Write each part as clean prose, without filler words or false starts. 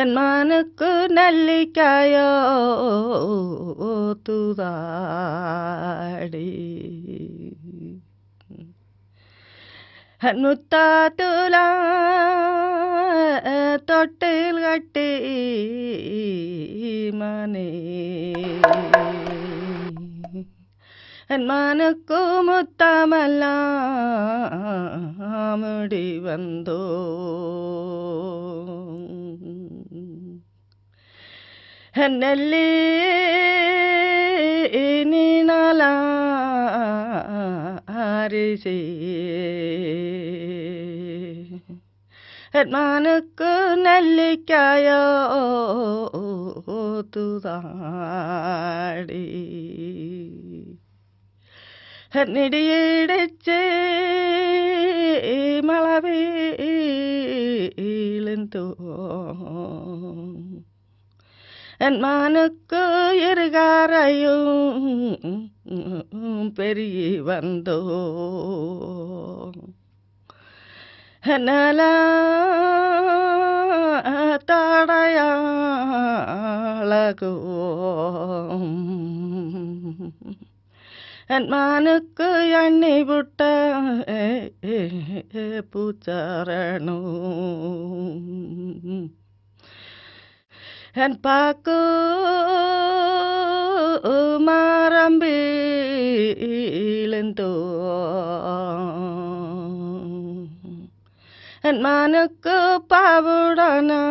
എന്മാനുക്കു നെല്ലിക്കായോ തൂതാടി മുത്താത്തുല തൊട്ടിൽ കട്ടി മനെ എന്മാനുക്കു മുത്തമല്ല മുടി വന്തോ നെല്ലി നീണല അരിശി എന്മാനുക്കു നെല്ലിക്കായോ തൂതാടി നിടിയിടിച്ച് മഴ വീഴുന്തോ എന്മാനുക്കു ഇരുകാരയും പെരുകി വന്തോ നല തടയാളകോ എന്മാനുക്കു എണ്ണി Putta പൂച്ചരണു en paku marambilento en manuku pavudana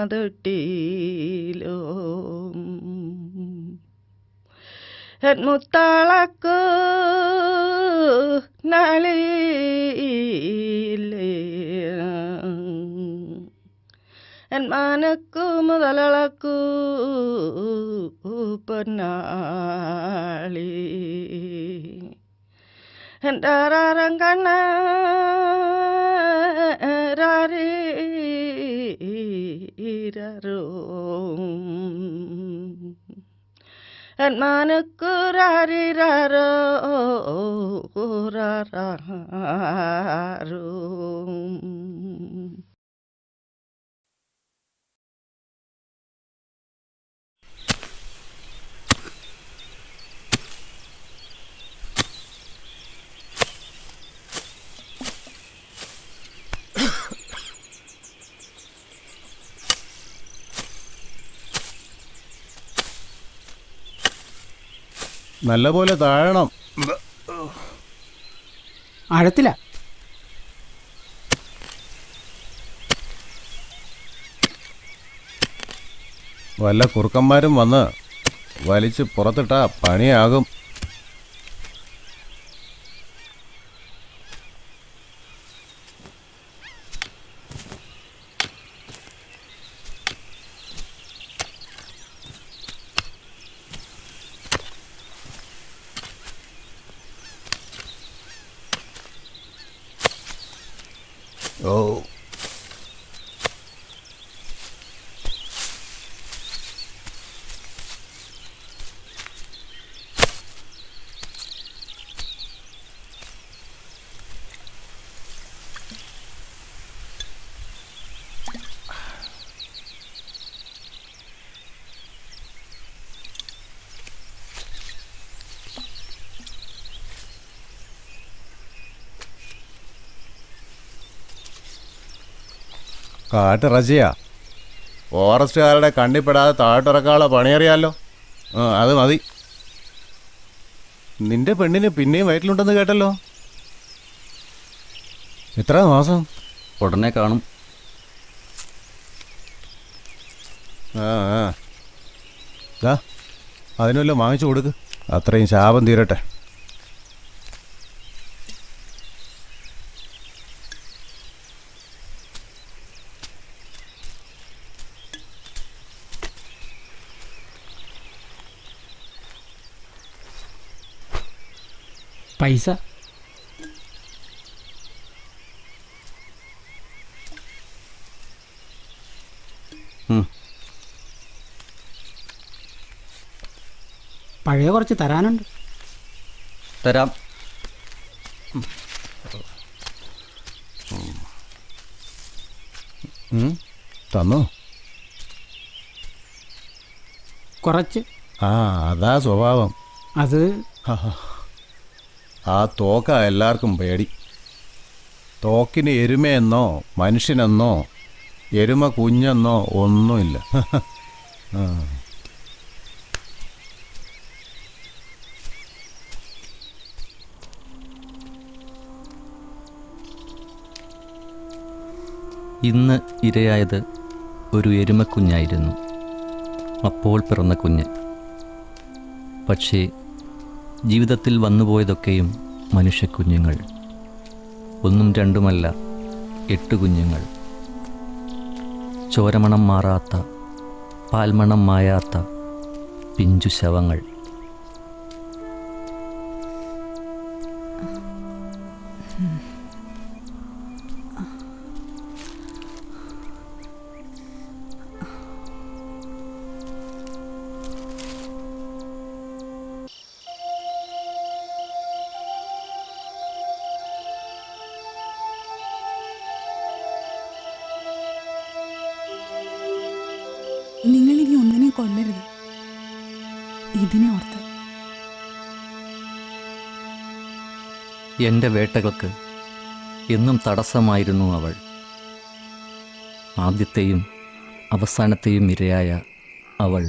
adutilo en mutalaku nalile എന്മാനുക്കു മുതലളക്കു പൊന്നാളി എന്താറാരം കണ്ണ രാരീരോ എന്മാനുക്കു രാരീരോ രാരോ നല്ലപോലെ താഴണം. ആഴത്തില വല്ല കുറുക്കന്മാരും വന്ന് വലിച്ച് പുറത്തിട്ടാ പണിയാകും. ഓ കാട്ടിറച്ചിയാ. ഫോറസ്റ്റുകാരുടെ കണ്ണിപ്പെടാതെ താഴ്ത്തിറക്കാനുള്ള പണിയറിയാലോ. അത് മതി. നിന്റെ പെണ്ണിന് പിന്നെയും വയറ്റിലുണ്ടെന്ന് കേട്ടല്ലോ. എത്ര മാസം? ഉടനെ കാണും. അതിനല്ലോ വാങ്ങിച്ചു കൊടുക്ക്. അത്രയും ശാപം തീരട്ടെ. പൈസ പഴയ കുറച്ച് തരാനുണ്ട്. തരാം. തന്നോ? കുറച്ച്. ആ അതാ സ്വഭാവം. അത് ആ തോക്ക എല്ലാവർക്കും പേടി. തോക്കിന് എരുമയെന്നോ മനുഷ്യനെന്നോ എരുമ കുഞ്ഞെന്നോ ഒന്നുമില്ല. ആ. ഇന്ന് ഇരയായത് ഒരു എരുമക്കുഞ്ഞായിരുന്നു. അപ്പോൾ പിറന്ന കുഞ്ഞ്. പക്ഷേ ജീവിതത്തിൽ വന്നുപോയതൊക്കെയും മനുഷ്യക്കുഞ്ഞുങ്ങൾ. ഒന്നും രണ്ടുമല്ല, 8 കുഞ്ഞുങ്ങൾ. ചോരമണം മാറാത്ത, പാൽമണം മായാത്ത പിഞ്ചു ശവങ്ങൾ. നിങ്ങളിനി ഒന്നിനെ കൊല്ലരുത്, ഇതിനെ ഓർത്ത്. എൻ്റെ വേട്ടകൾക്ക് എന്നും തടസ്സമായിരുന്നു അവൾ. ആദ്യത്തെയും അവസാനത്തെയും ഇരയായ അവൾ.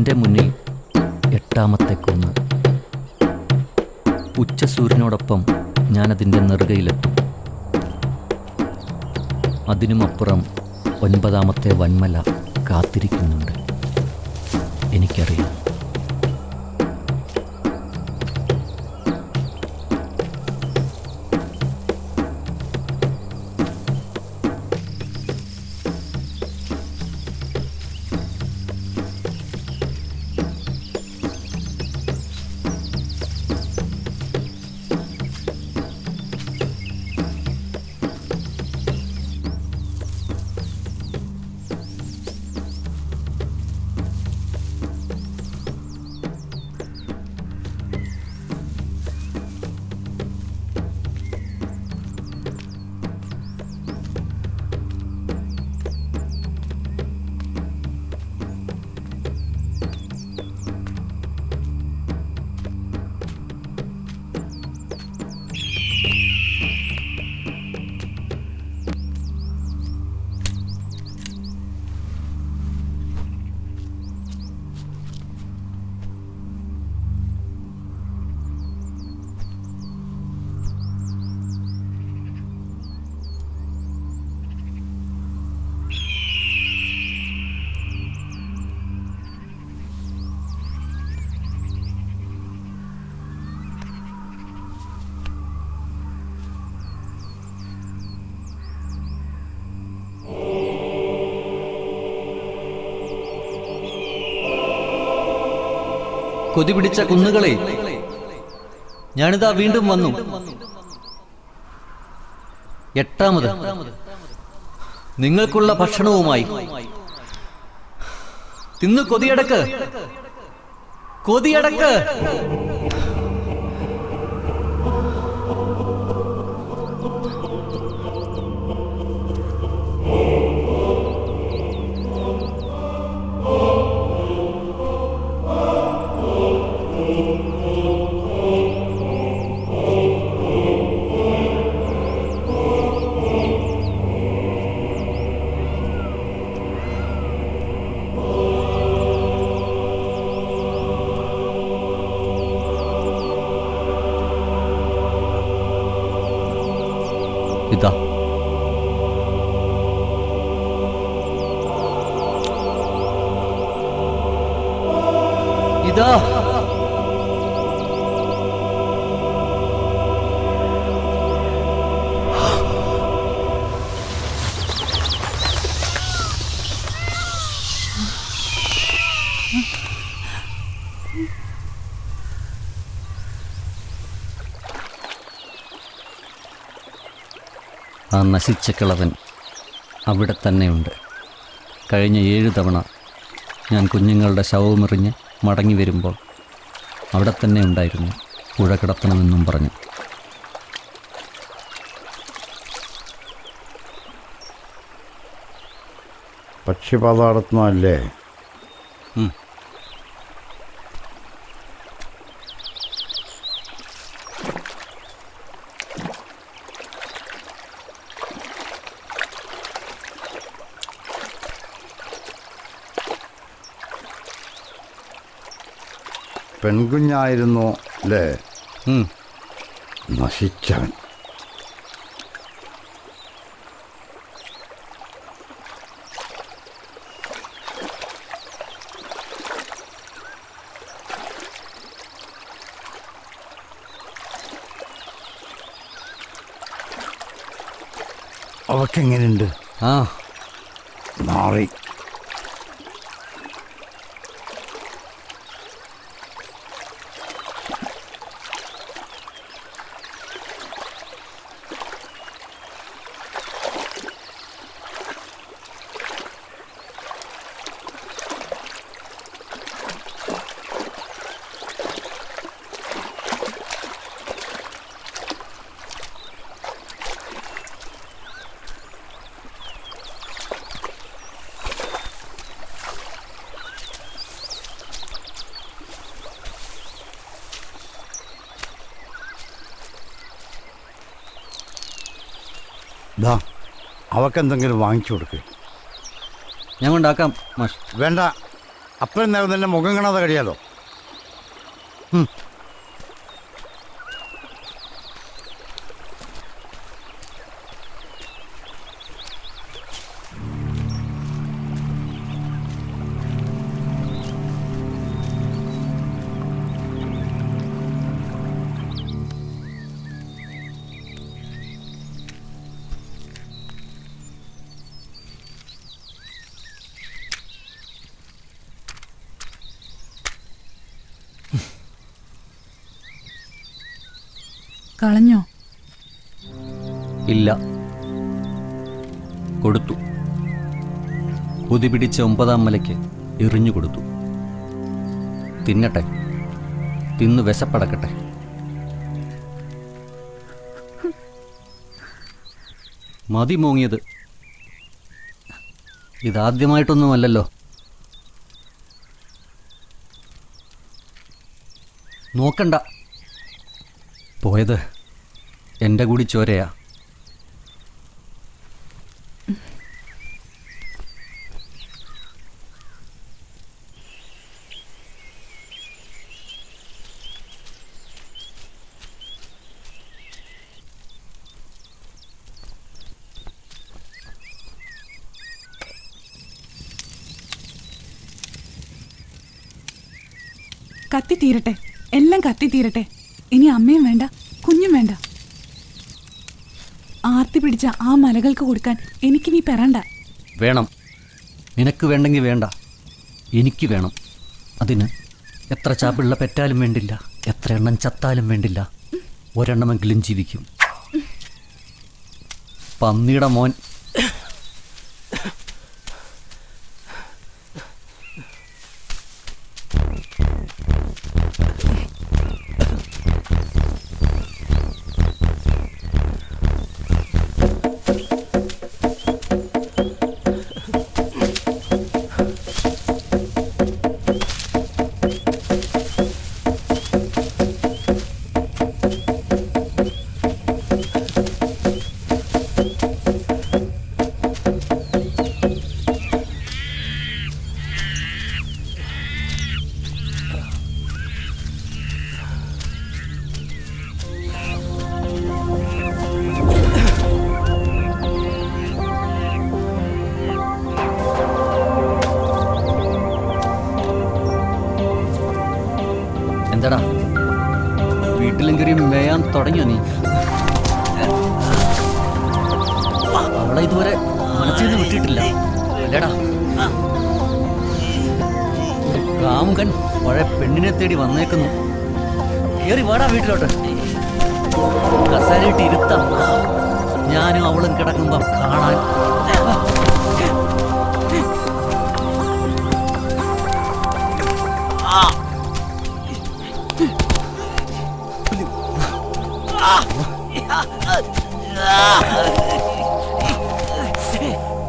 എൻ്റെ മുന്നിൽ 8ാമത്തെ കുന്ന്. ഉച്ചസൂര്യനോടൊപ്പം ഞാനതിൻ്റെ നെറുകയിലെത്തും. അതിനുമപ്പുറം 9ാമത്തെ വന്മല കാത്തിരിക്കുന്നുണ്ട്. എനിക്കറിയാം. കൊതി പിടിച്ച കുന്നുകളെ, ഞാനിതാ വീണ്ടും വന്നു. 8ാമത് നിങ്ങൾക്കുള്ള ഭക്ഷണവുമായി. തിന്നു കൊതിയടക്ക്, കൊതിയടക്ക്. ഇതാ ഇതാ ആ നശിച്ച കിളവൻ അവിടെ തന്നെയുണ്ട്. കഴിഞ്ഞ 7 തവണ ഞാൻ കുഞ്ഞുങ്ങളുടെ ശവമെറിഞ്ഞ് മടങ്ങി വരുമ്പോൾ അവിടെ തന്നെ ഉണ്ടായിരുന്നു, പുഴ കിടത്തണമെന്നും പറഞ്ഞു. പക്ഷിപാത നടത്തുന്നതല്ലേ? പെൺകുഞ്ഞായിരുന്നു അല്ലേ? നശിച്ചവൻ. അവക്കെങ്ങനെയുണ്ട്? മാറി. ദാ അവക്കെന്തെങ്കിലും വാങ്ങിച്ചു കൊടുക്ക്. ഞാൻ കൊണ്ടാക്കാം മാഷ്. വേണ്ട, അപ്പം നേരം തന്നെ മുഖം കാണാതെ കഴിയാലോ. കളഞ്ഞോ? ഇല്ല, കൊടുത്തു. കൊതി പിടിച്ച 9-ാം മലയ്ക്ക് എറിഞ്ഞു കൊടുത്തു. തിന്നട്ടെ, തിന്നു വിശപ്പടക്കട്ടെ. മതി മോങ്ങിയത്. ഇതാദ്യമായിട്ടൊന്നുമല്ലല്ലോ. നോക്കണ്ട, പോയത് എൻ്റെ കൂടി ചോരയാ. കത്തിത്തീരട്ടെ, എല്ലാം കത്തിത്തീരട്ടെ. ഇനി അമ്മയും വേണ്ട, കുഞ്ഞും വേണ്ട. ആർത്തി പിടിച്ച ആ മലകൾക്ക് കൊടുക്കാൻ എനിക്കിനി പെറണ്ട. വേണം. നിനക്ക് വേണ്ടെങ്കിൽ വേണ്ട, എനിക്ക് വേണം. അതിന് എത്ര ചാപ്പിള്ള പെറ്റാലും വേണ്ടില്ല, എത്ര എണ്ണം ചത്താലും വേണ്ടില്ല, ഒരെണ്ണമെങ്കിലും ജീവിക്കും. പന്നിയുടെ മോൻ. എന്താടാ, വീട്ടിലും കയറി മേയാൻ തുടങ്ങിയോ നീ? അവളെ ഇതുവരെ മനസ്സിൽ നിന്ന് വിട്ടിട്ടില്ല അല്ലേടാ? കാമുകൻ പഴയ പെണ്ണിനെ തേടി വന്നേക്കുന്നു. കയറി വാടാ വീട്ടിലോട്ട്. കസേരയിട്ട് ഇരുത്താം. ഞാനും അവളും കിടക്കുമ്പം കാണാൻ.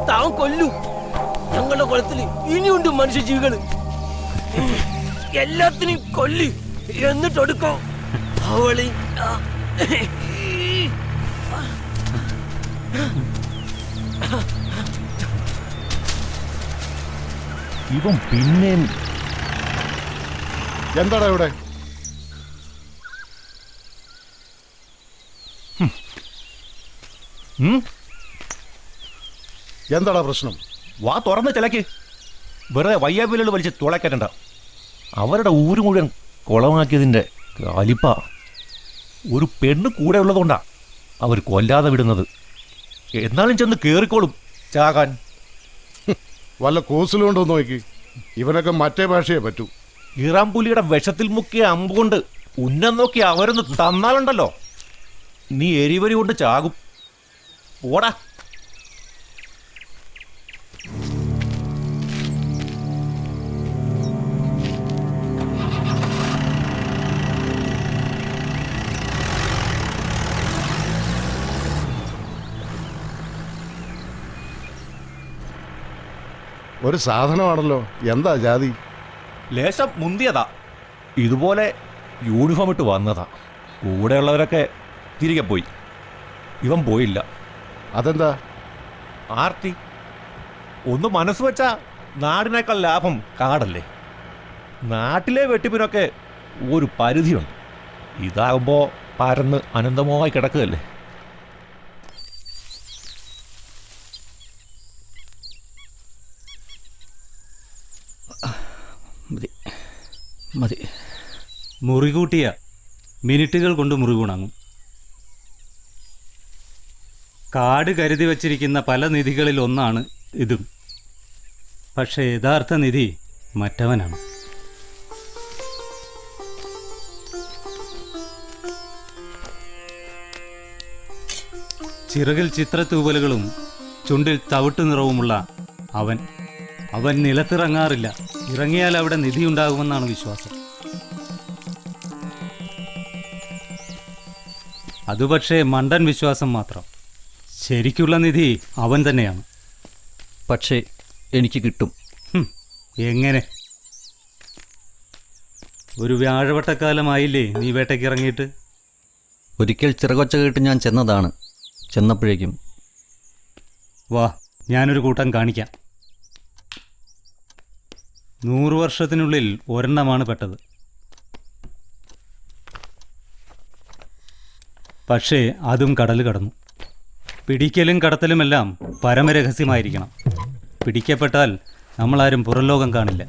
താൻ കൊല്ലു. ഞങ്ങളുടെ കുളത്തില് ഇനിയുണ്ട് മനുഷ്യജീവികള്. എല്ലാത്തിനും കൊല്ലി എന്നിട്ടൊടുക്കോ അവളി. ഇവൻ പിന്നെ എന്താടാ ഇവിടെ? എന്താടാ പ്രശ്നം? വാ തുറന്ന് ചിലക്ക്. വെറുതെ വയ്യാവിലുകൾ വലിച്ച് തുളക്കറ്റണ്ട. അവരുടെ ഊര് മുഴുവൻ കുളമാക്കിയതിൻ്റെ അലിപ്പ. ഒരു പെണ്ണ് കൂടെ ഉള്ളതുകൊണ്ടാ അവർ കൊല്ലാതെ വിടുന്നത്. എന്നാലും ചെന്ന് കേറിക്കോളും ചാകാൻ. വല്ല കൂസലുകൊണ്ടോ നോക്കി. ഇവനൊക്കെ മറ്റേ ഭാഷയെ പറ്റൂ. ഇറാംപുലിയുടെ വിഷത്തിൽ മുക്കിയ അമ്പുകൊണ്ട് ഉന്നം നോക്കി അവരൊന്ന് തന്നാലുണ്ടല്ലോ, നീ എരിവരി കൊണ്ട് ചാകും. ഓടാ. ഒരു സാധനമാണല്ലോ. എന്താ ജാതി? ലേശം മുന്തിയതാ. ഇതുപോലെ യൂണിഫോം ഇട്ട് വന്നതാ. കൂടെയുള്ളവരൊക്കെ തിരികെ പോയി. ഇവൻ പോയില്ല. അതെന്താ? ആർത്തി. ഒന്ന് മനസ്സ് വെച്ചാ നാടിനേക്കാൾ ലാഭം കാടല്ലേ? നാട്ടിലെ വെട്ടിപ്പിനൊക്കെ ഒരു പരിധിയുണ്ട്. ഇതാകുമ്പോൾ പരന്ന് അനന്തമായി കിടക്കുകയല്ലേ. മതി മതി. മുറികൂട്ടിയ മിനിറ്റുകൾ കൊണ്ട് മുറിവുണങ്ങും. കാട് കരുതി വച്ചിരിക്കുന്ന പല നിധികളിൽ ഒന്നാണ് ഇതും. പക്ഷേ യഥാർത്ഥ നിധി മറ്റവനാണ്. ചിറകിൽ ചിത്രത്തൂവലുകളും ചുണ്ടിൽ തവിട്ടു നിറവുമുള്ള അവൻ അവൻ നിലത്തിറങ്ങാറില്ല. ഇറങ്ങിയാൽ അവിടെ നിധിയുണ്ടാകുമെന്നാണ് വിശ്വാസം. അതുപക്ഷേ മണ്ടൻ വിശ്വാസം മാത്രം. ശരിക്കുള്ള നിധി അവൻ തന്നെയാണ്. പക്ഷേ എനിക്ക് കിട്ടും. എങ്ങനെ? ഒരു വ്യാഴവട്ടക്കാലമായില്ലേ നീ വേട്ടയ്ക്കിറങ്ങിയിട്ട്? ഒരിക്കൽ ചിറകൊച്ച കേട്ട് ഞാൻ ചെന്നതാണ്. ചെന്നപ്പോഴേക്കും വാ, ഞാനൊരു കൂട്ടം കാണിക്കാം. 100 വർഷത്തിനുള്ളിൽ ഒരെണ്ണമാണ് പെട്ടത്. പക്ഷേ അതും കടൽ കടന്നു. പിടിക്കലും കടത്തലുമെല്ലാം പരമരഹസ്യമായിരിക്കണം. പിടിക്കപ്പെട്ടാൽ നമ്മളാരും പുറംലോകം കാണില്ല.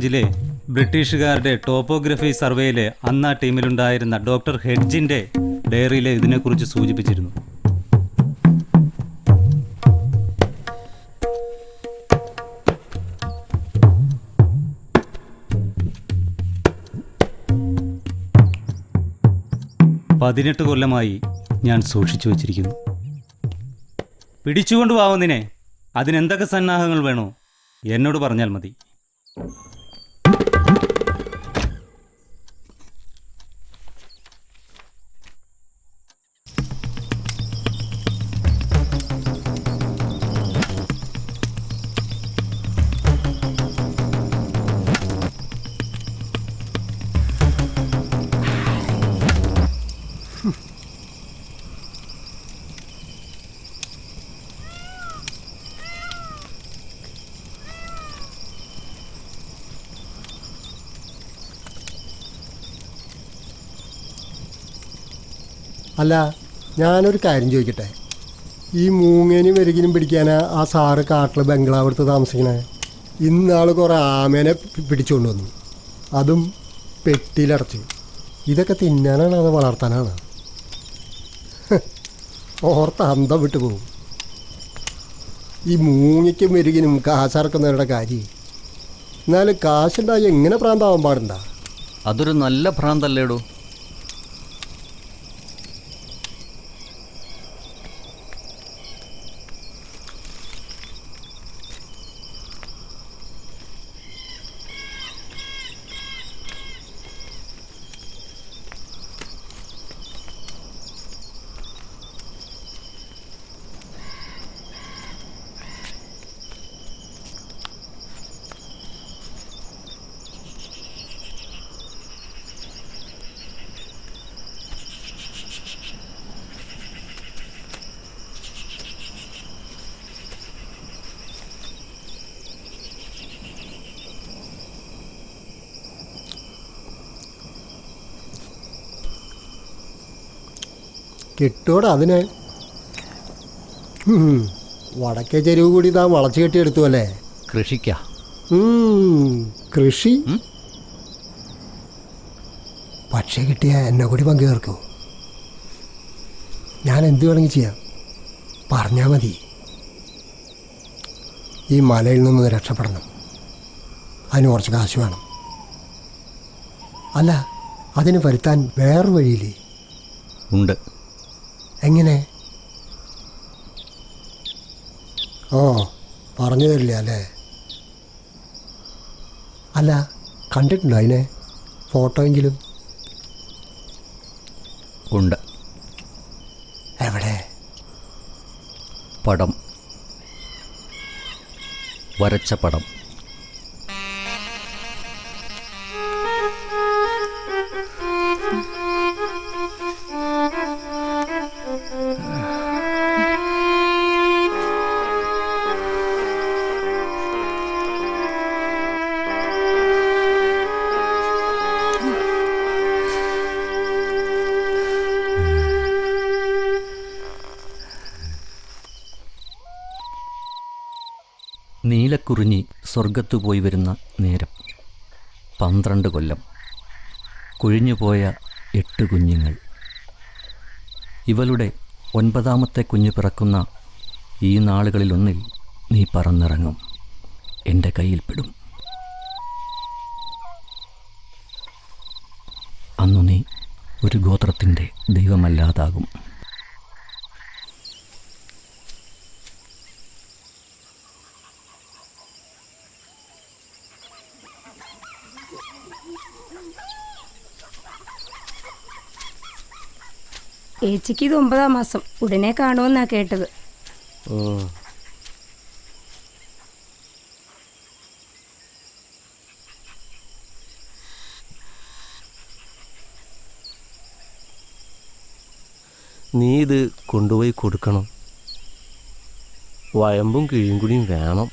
ിലെ ബ്രിട്ടീഷുകാരുടെ ടോപ്പോഗ്രഫി സർവേയിലെ അന്ന് ആ ടീമിലുണ്ടായിരുന്ന ഡോക്ടർ ഹെഡ്ജിൻ്റെ ഡയറിയിൽ ഇതിനെക്കുറിച്ച് സൂചിപ്പിച്ചിരുന്നു. പതിനെട്ട് കൊല്ലമായി ഞാൻ സൂക്ഷിച്ചു വച്ചിരിക്കുന്നു. പിടിച്ചുകൊണ്ടുപോകുന്നതിനെ അതിനെന്തൊക്കെ സന്നാഹങ്ങൾ വേണോ എന്നോട് പറഞ്ഞാൽ മതി. അല്ല, ഞാനൊരു കാര്യം ചോദിക്കട്ടെ. ഈ മൂങ്ങേനും വെരുകിനും പിടിക്കാനാ ആ സാറ് കാട്ടിൽ ബംഗ്ലാവ് എടുത്ത് താമസിക്കണേ? ഇന്നാൾ കുറേ ആമേനെ പിടിച്ചുകൊണ്ട് വന്നു, അതും പെട്ടിയിലടച്ചു. ഇതൊക്കെ തിന്നാനാണ് അത് വളർത്താനാണ്? ഓർത്ത് അന്തം വിട്ടു പോകും. ഈ മൂങ്ങയ്ക്കും വെരുകിനും കാശിറക്കുന്നവരുടെ കാര്യം. എന്നാലും കാശുണ്ടായി എങ്ങനെ ഭ്രാന്താവാൻ പാടുണ്ട? അതൊരു നല്ല ഭ്രാന്തല്ലേടോ. കിട്ടോടെ അതിന്. വടക്കേ ചെരുവ് കൂടി താൻ വളച്ചു കെട്ടിയെടുത്തു അല്ലേ? കൃഷിക്കാ. കൃഷി? പക്ഷേ കിട്ടിയ എന്നെ കൂടി പങ്കു ചേർക്കൂ. ഞാൻ എന്ത് വേണമെങ്കിൽ ചെയ്യാം. പറഞ്ഞാൽ മതി. ഈ മലയിൽ നിന്ന് രക്ഷപ്പെടണം. അതിന് കുറച്ച് കാശ് വേണം. അല്ല, അതിന് വരുത്താൻ വേറൊരു വഴിയില്ലേ? ഉണ്ട്. എങ്ങനെ? ഓ, പറഞ്ഞു തരില്ല അല്ലേ? അല്ല, കണ്ടിട്ടുണ്ടോ അതിനെ? ഫോട്ടോ എങ്കിലും? ഉണ്ട്. എവിടെ? പടം, വരച്ച പടം. നീലക്കുറിഞ്ഞി സ്വർഗത്തു പോയി വരുന്ന നേരം. 12 കൊല്ലം. കുഴിഞ്ഞുപോയ 8 കുഞ്ഞുങ്ങൾ. ഇവളുടെ 9ാമത്തെ കുഞ്ഞ് പിറക്കുന്ന ഈ നാളുകളിലൊന്നിൽ നീ പറന്നിറങ്ങും, എൻ്റെ കയ്യിൽപ്പെടും. അന്നു നീ ഒരു ഗോത്രത്തിൻ്റെ ദൈവമല്ലാതാകും. ഏച്ചിക്ക് ഇത് 9ാം മാസം. ഉടനെ കാണുമെന്നാ കേട്ടത്. നീ ഇത് കൊണ്ടുപോയി കൊടുക്കണം. വയമ്പും കിഴിയും കൂടിയും വേണം.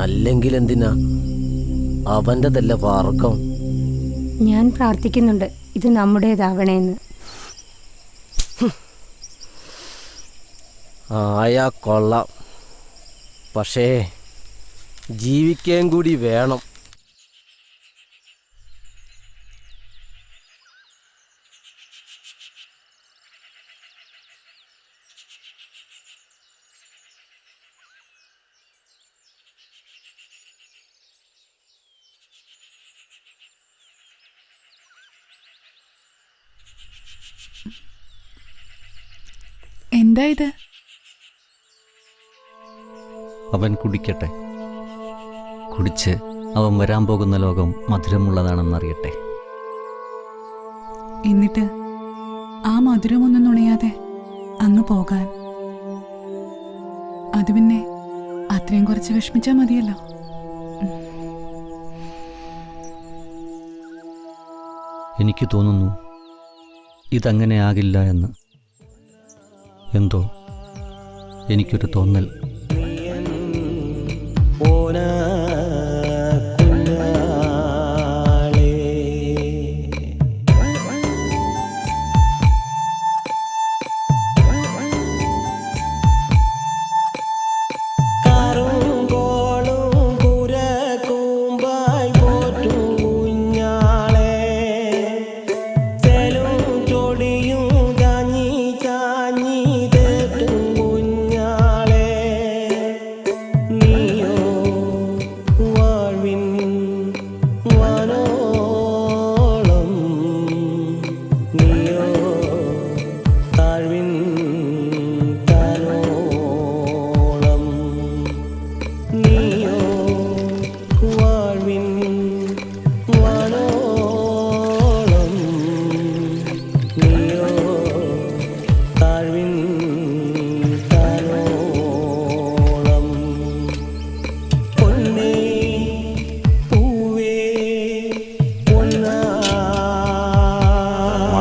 അല്ലെങ്കിൽ എന്തിനാ അവൻ്റെതല്ല വാർക്കം. ഞാൻ പ്രാർത്ഥിക്കുന്നുണ്ട് ഇത് നമ്മുടേതാവണേന്ന്. ആയാ കൊള്ളാം. പക്ഷേ ജീവിക്കാൻ കൂടി വേണം. എന്താ ഇത്? അവൻ കുടിക്കട്ടെ. കുടിച്ച് അവൻ വരാൻ പോകുന്ന ലോകം മധുരമുള്ളതാണെന്നറിയട്ടെ. എന്നിട്ട് ആ മധുരമൊന്നും നുണയാതെ അങ്ങ് പോകാൻ. അത് പിന്നെ അത്രയും കുറച്ച് വിഷമിച്ചാൽ മതിയല്ലോ. എനിക്ക് തോന്നുന്നു ഇതങ്ങനെ ആകില്ല എന്ന്. എന്തോ എനിക്കൊരു തോന്നൽ.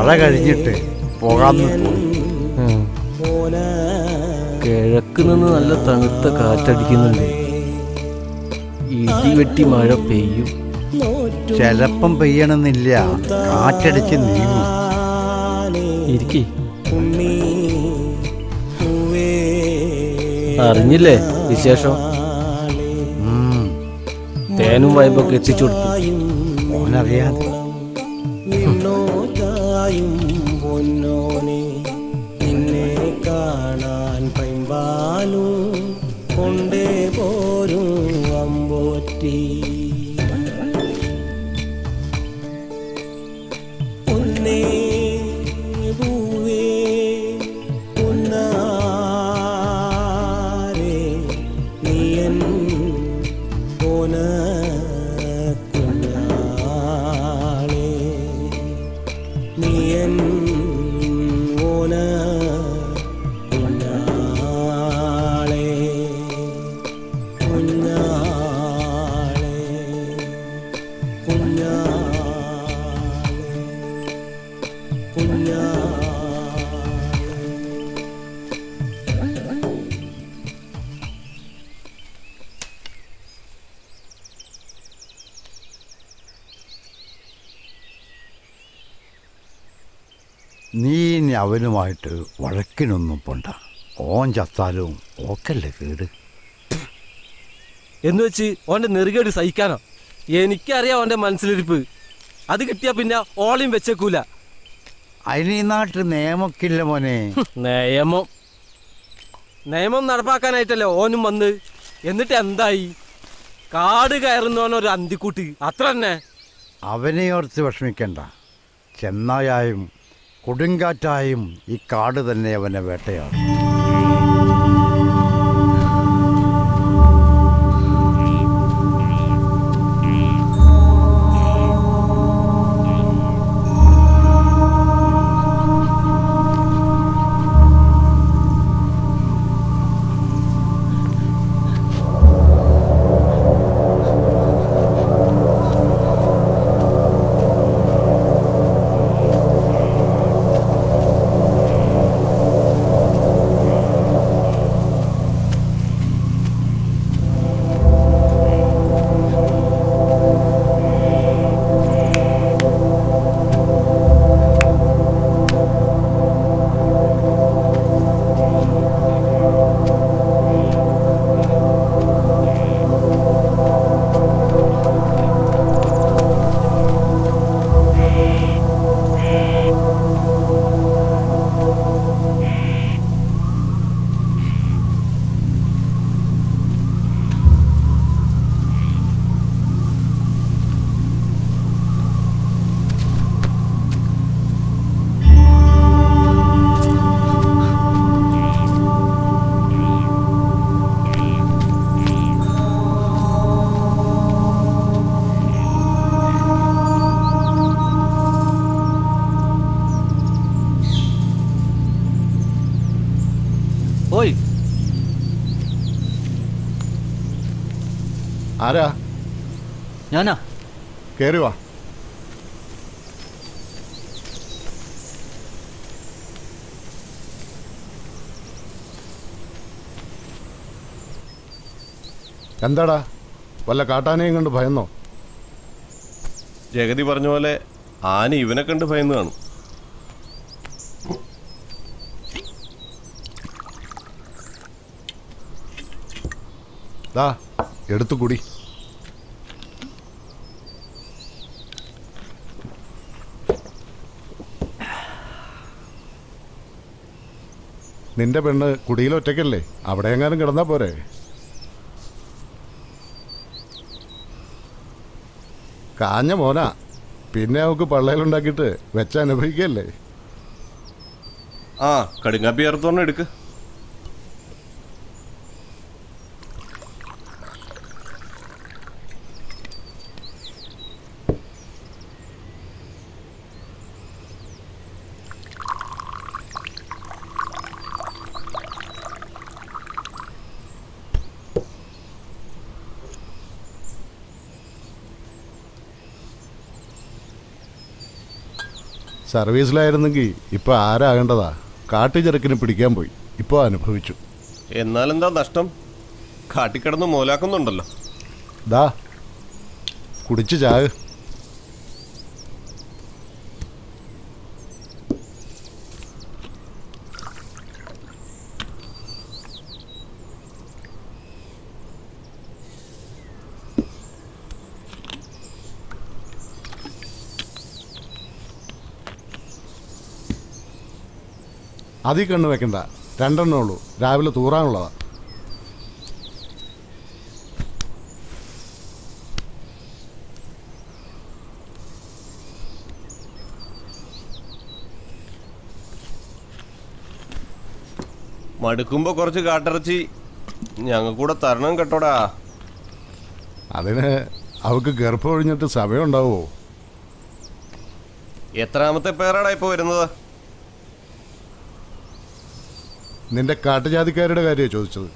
മഴ കഴിഞ്ഞിട്ട് പോകാമെന്ന് തോന്നി. കിഴക്ക് നിന്ന് നല്ല തണുത്ത കാറ്റടിക്കുന്നുണ്ട്. ഇടിവെട്ടി മഴ പെയ്യും. ചിലപ്പം പെയ്യണമെന്നില്ല, കാറ്റടിച്ച് നീങ്ങും. ഇരിക്കി. അറിഞ്ഞില്ലേ വിശേഷം? തേനും വൈബൊക്കെ എത്തിച്ചു കൊടുത്തു. ഓനറിയാതെ നിന്നെ കാണാൻ പൈമ്പാലും കൊണ്ടേ പോരും അമ്പോറ്റി. പൊന്നേ പൂവേ പൊന്നാരേ നീയൻ പോന കുഞ്ഞാളേ നീയൻ ഓന കുഞ്ഞാളേ കുഞ്ഞാളേ കുഞ്ഞാളേ കുഞ്ഞാളേ. നീ ഇനി അവനുമായിട്ട് വഴക്കിനൊന്നും പോണ്ട. ഓൻ ചത്താലും ഓക്കല്ലേ കേട്. എന്ന് വെച്ച് ഓന്റെ നെറുകേട് സഹിക്കാനോ? എനിക്കറിയാം ഓന്റെ മനസ്സിലിരിപ്പ്. അത് കിട്ടിയാ പിന്നെ ഓളിയും വെച്ചേക്കൂല. അതിന് ഈ നാട്ടിൽ നിയമക്കില്ല മോനെ. നിയമം നടപ്പാക്കാനായിട്ടല്ലേ ഓനും വന്ന്. എന്നിട്ട് എന്തായി? കാട് കയറുന്നവനൊരു അന്തിക്കൂട്ടി, അത്ര തന്നെ. അവനെ ഓർത്ത് വിഷമിക്കണ്ട. ചെന്നായായും കൊടുങ്കാറ്റായും ഈ കാട് തന്നെ അവനെ വേട്ടയാടും. ഓയ് ആരാ? ഞാനാ. കേറി വാ. എന്താടാ, വല്ല കാട്ടാനയും കണ്ട് ഭയന്നോ? ജഗതി പറഞ്ഞ പോലെ ആന ഇവനെ കണ്ട് ഭയന്ന് കാണും. ദാ എടുത്തു കുടി. നിന്റെ പെണ്ണ് കുടിയിലൊറ്റയ്ക്കല്ലേ, അവിടെ എങ്ങാനും കിടന്നാ പോരെ? കാഞ്ഞ മോനാ, പിന്നെ അവൾക്ക് പള്ളയിലുണ്ടാക്കിയിട്ട് വെച്ച അനുഭവിക്കല്ലേ. ആ കടുങ്ങാപ്പി ചേർത്തോണം എടുക്ക്. സർവീസിലായിരുന്നെങ്കിൽ ഇപ്പോൾ ആരാകേണ്ടതാ. കാട്ടുചെറുക്കിന് പിടിക്കാൻ പോയി, ഇപ്പോൾ അനുഭവിച്ചു. എന്നാലെന്താ നഷ്ടം? കാട്ടിക്കിടന്ന് മോലാക്കുന്നുണ്ടല്ലോ. ദാ കുടിച്ച് ചാക്. അതീ കണ്ണ് വെക്കണ്ട, 2 ഉള്ളൂ, രാവിലെ തൂറാനുള്ളതാ. മടുക്കുമ്പോ കുറച്ച് കാട്ടിറച്ചി ഞങ്ങൾക്കൂടെ തരണം കേട്ടോടാ. അതിന് അവക്ക് ഗർഭം ഒഴിഞ്ഞിട്ട് സമയം ഉണ്ടാവുമോ? എത്രാമത്തെ പേരാടാ ഇപ്പോൾ വരുന്നത്? നിന്റെ കാട്ടുജാതിക്കാരുടെ കാര്യമാണ് ചോദിച്ചത്.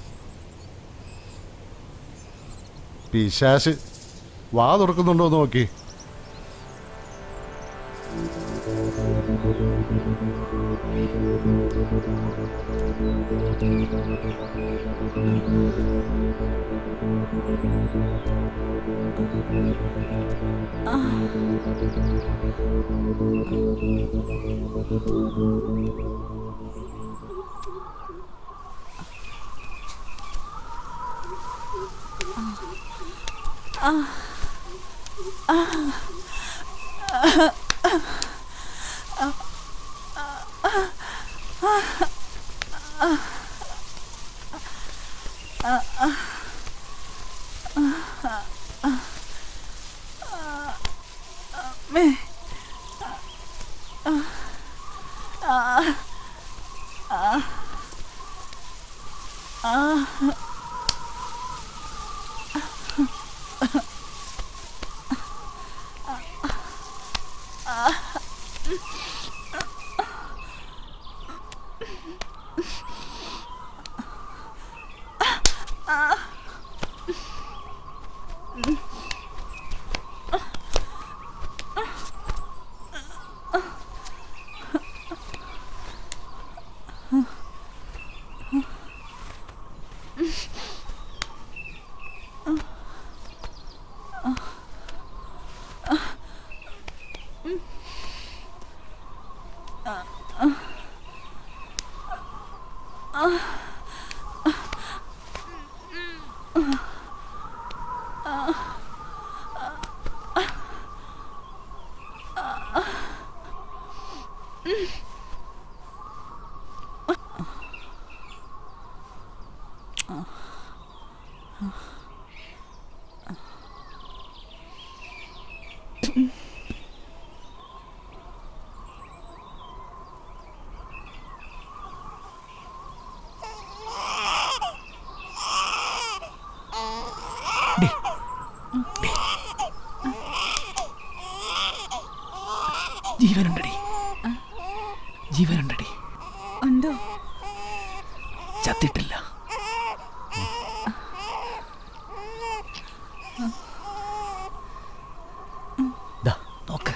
പിശാശ് വാ തുറക്കുന്നുണ്ടോ എന്ന് നോക്കി. ജീവനുണ്ടടി, ജീവനുണ്ടടി. ഉണ്ടോ? ചത്തിട്ടില്ല. നോക്ക്.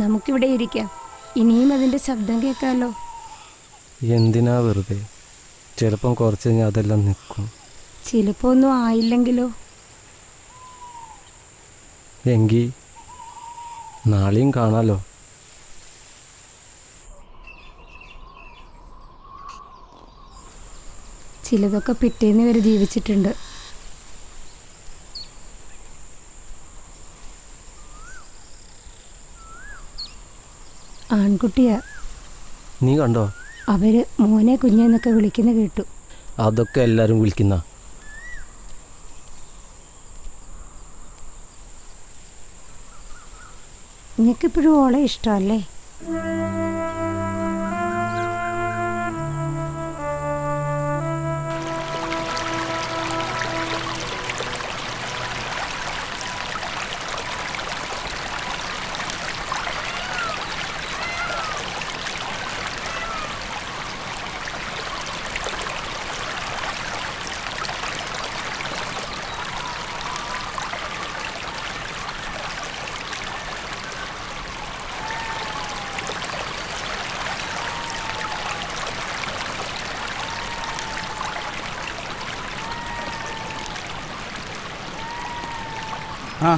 നമുക്കിവിടെ ഇരിക്കാം, ഇനിയും അതിൻ്റെ ശബ്ദം കേൾക്കാമല്ലോ. എന്തിനാ വെറുതെ? ചിലപ്പം കുറച്ച് കഴിഞ്ഞാൽ അതെല്ലാം നിൽക്കും. ചിലപ്പോൾ ഒന്നും ആയില്ലെങ്കിലോ? എങ്കിൽ നാളെയും കാണാലോ. ചിലതൊക്കെ പിറ്റേന്ന് വരെ ജീവിച്ചിട്ടുണ്ട്. ആൺകുട്ടിയാ, നീ കണ്ടോ? അവര് മോനെ കുഞ്ഞെന്നൊക്കെ വിളിക്കുന്ന കേട്ടു. അതൊക്കെ എല്ലാരും വിളിക്കുന്ന. നിനക്കിപ്പോഴും ഓളെ ഇഷ്ടമല്ലേ? ആ,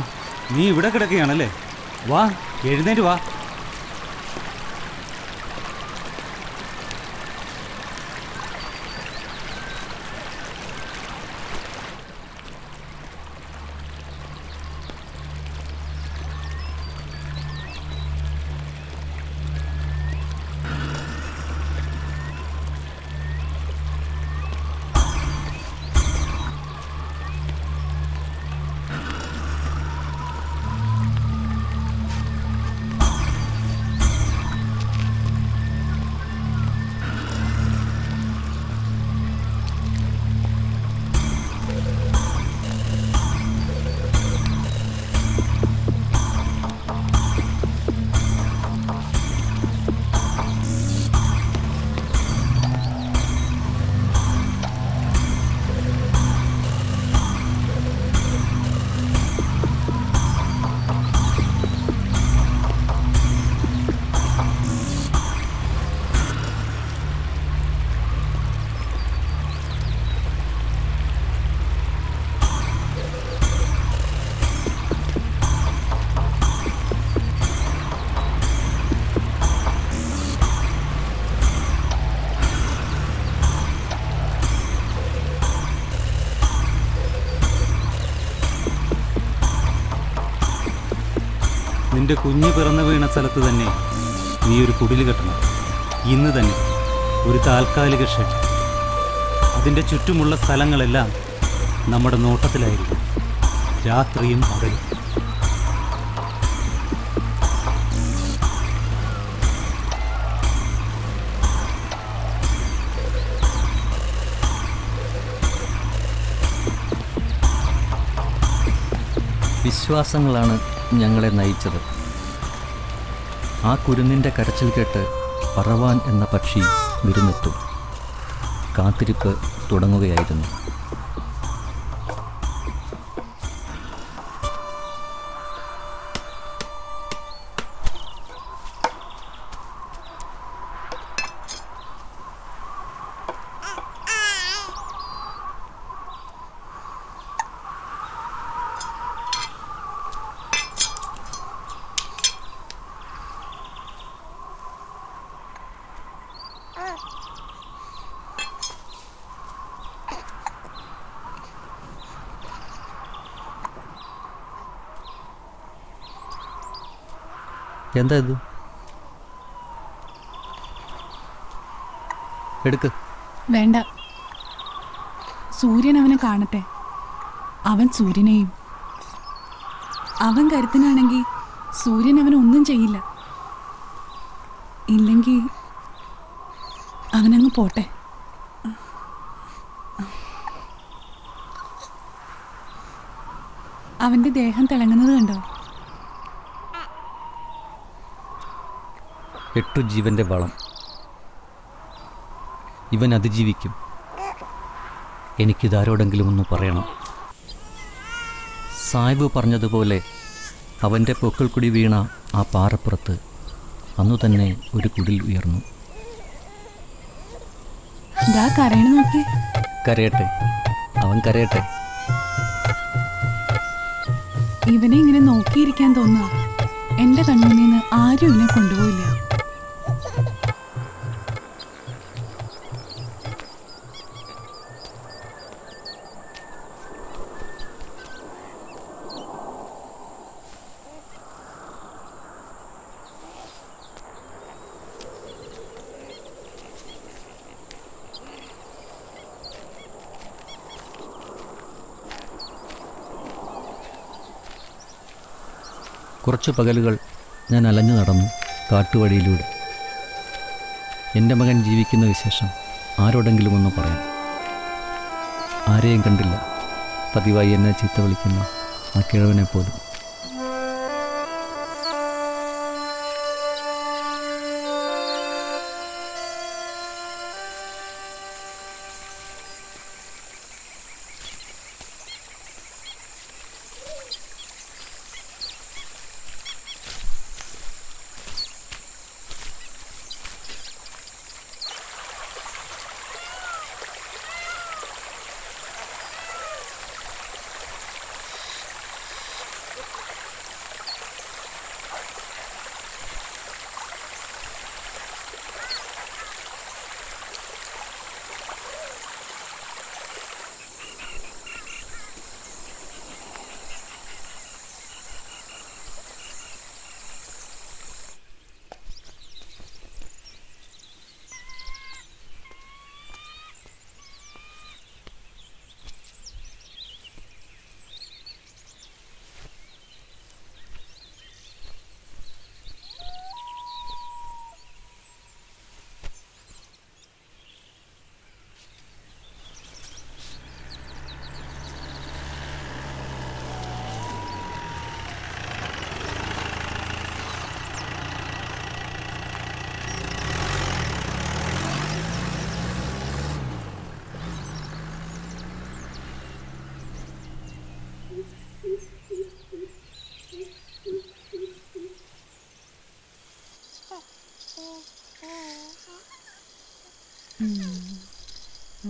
നീ ഇവിടെ കിടക്കുകയാണല്ലേ? വാ, എഴുന്നേറ്റ് വാ. നിന്റെ കുഞ്ഞ് പിറന്നു വീണ സ്ഥലത്ത് തന്നെ നീ ഒരു കുടിൽ കെട്ടണം. ഇന്ന് തന്നെ ഒരു താൽക്കാലിക ഷെഡ്. അതിൻ്റെ ചുറ്റുമുള്ള സ്ഥലങ്ങളെല്ലാം നമ്മുടെ നോട്ടത്തിലായിരിക്കും, രാത്രിയും പകലും. വിശ്വാസങ്ങളാണ് ഞങ്ങളെ നയിച്ചത്. ആ കുരുന്നിൻ്റെ കരച്ചിൽ കേട്ട് പറവാൻ എന്ന പക്ഷി വിരുന്നെത്തും. കാത്തിരിപ്പ് തുടങ്ങുകയായിരുന്നു. എന്താ ഇത്? എടുക്ക്. വേണ്ട, സൂര്യൻ അവനെ കാണട്ടെ. അവൻ സൂര്യനെയും. അവൻ കരുത്തനാണെങ്കിൽ സൂര്യൻ അവനൊന്നും ചെയ്യില്ല. ഇല്ലെങ്കിൽ അവനങ്ങ് പോട്ടെ. അവൻ്റെ ദേഹം തിളങ്ങുന്നത് കണ്ടോ? 8 ജീവൻ്റെ വളം. ഇവൻ അതിജീവിക്കും. എനിക്കിതാരോടെങ്കിലും ഒന്ന് പറയണം. സാഹിബ് പറഞ്ഞതുപോലെ അവൻ്റെ പൊക്കിൾക്കുടി വീണ ആ പാറപ്പുറത്ത് അന്നു തന്നെ ഒരു കുടിൽ ഉയർന്നു. കരയണ നോക്കി. കരയട്ടെ, അവൻ കരയട്ടെ. ഇവനെ ഇങ്ങനെ നോക്കിയിരിക്കാൻ തോന്നുക. എൻ്റെ കൺമുന്നിൽ നിന്ന് ആരും ഇവനെ കൊണ്ടുപോയില്ല. കുറച്ച് പകലുകൾ ഞാൻ അലഞ്ഞു നടന്നു കാട്ടുവഴിയിലൂടെ. എൻ്റെ മകൻ ജീവിക്കുന്ന വിശേഷം ആരോടെങ്കിലും ഒന്ന് പറയാം. ആരെയും കണ്ടില്ല. പതിവായി എന്നെ ചീത്ത വിളിക്കുന്ന ആ കിഴവനെ പോലും.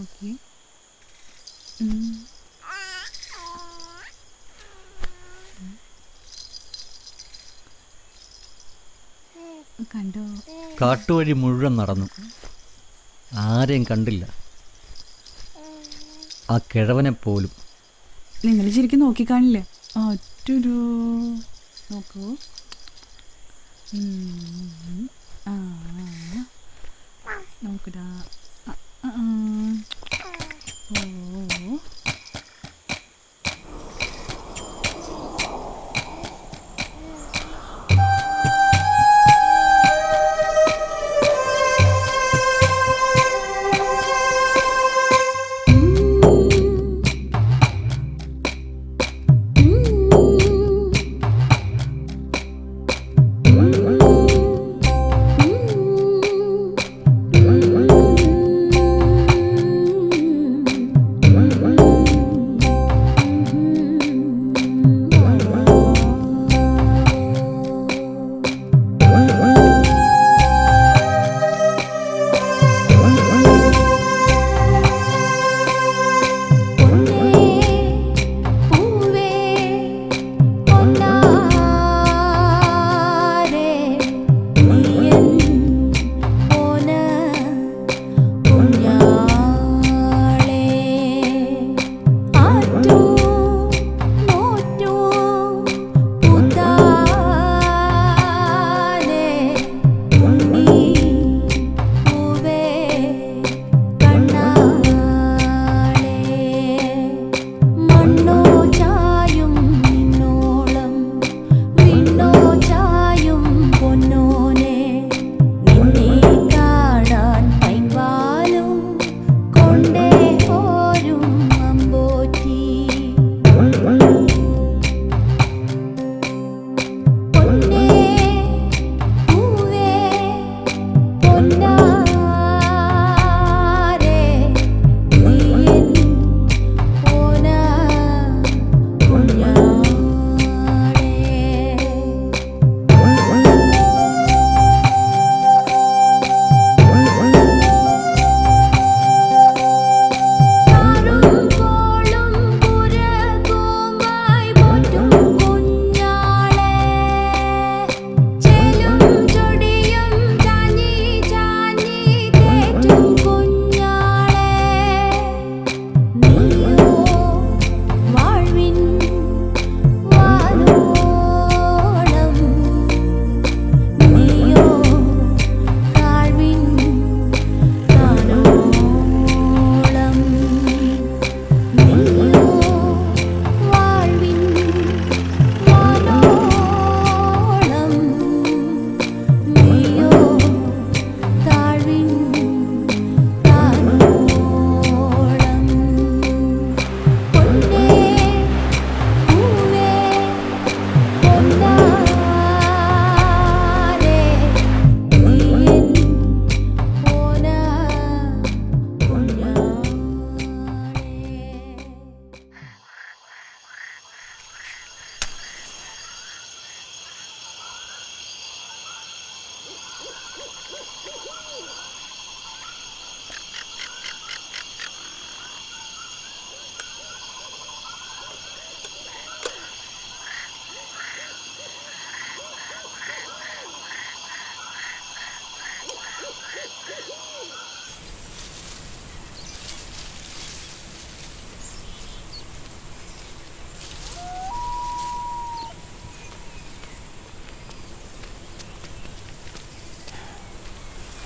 ഓക്കെ. കണ്ടോ? കാട്ടുവഴി മുഴുവൻ നടന്നു. ആരെയും കണ്ടില്ല. ആ കിഴവനെ പോലും. നിങ്ങൾ ശരിക്കും നോക്കിക്കാണില്ല. ഒറ്റൊരു നോക്കൂ. നോക്കടാ. ഓ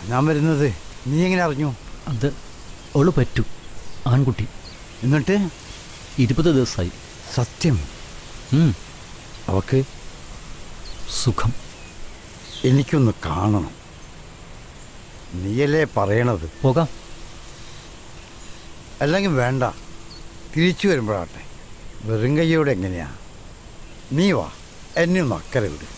ഞാൻ വരുന്നത് നീ എങ്ങനെ അറിഞ്ഞു? അത് അവള് പറ്റൂ, ആൺകുട്ടി. എന്നിട്ട് 20 ദിവസമായി. സത്യം? അവക്ക് സുഖം. എനിക്കൊന്ന് കാണണം. നീയല്ലേ പറയണത്? പോകാം. അല്ലെങ്കിൽ വേണ്ട, തിരിച്ചു വരുമ്പോഴാട്ടെ. വെറും കയ്യോടെ എങ്ങനെയാ? നീ വാ, എന്നെ ഒന്ന് അക്കരെ വിട്.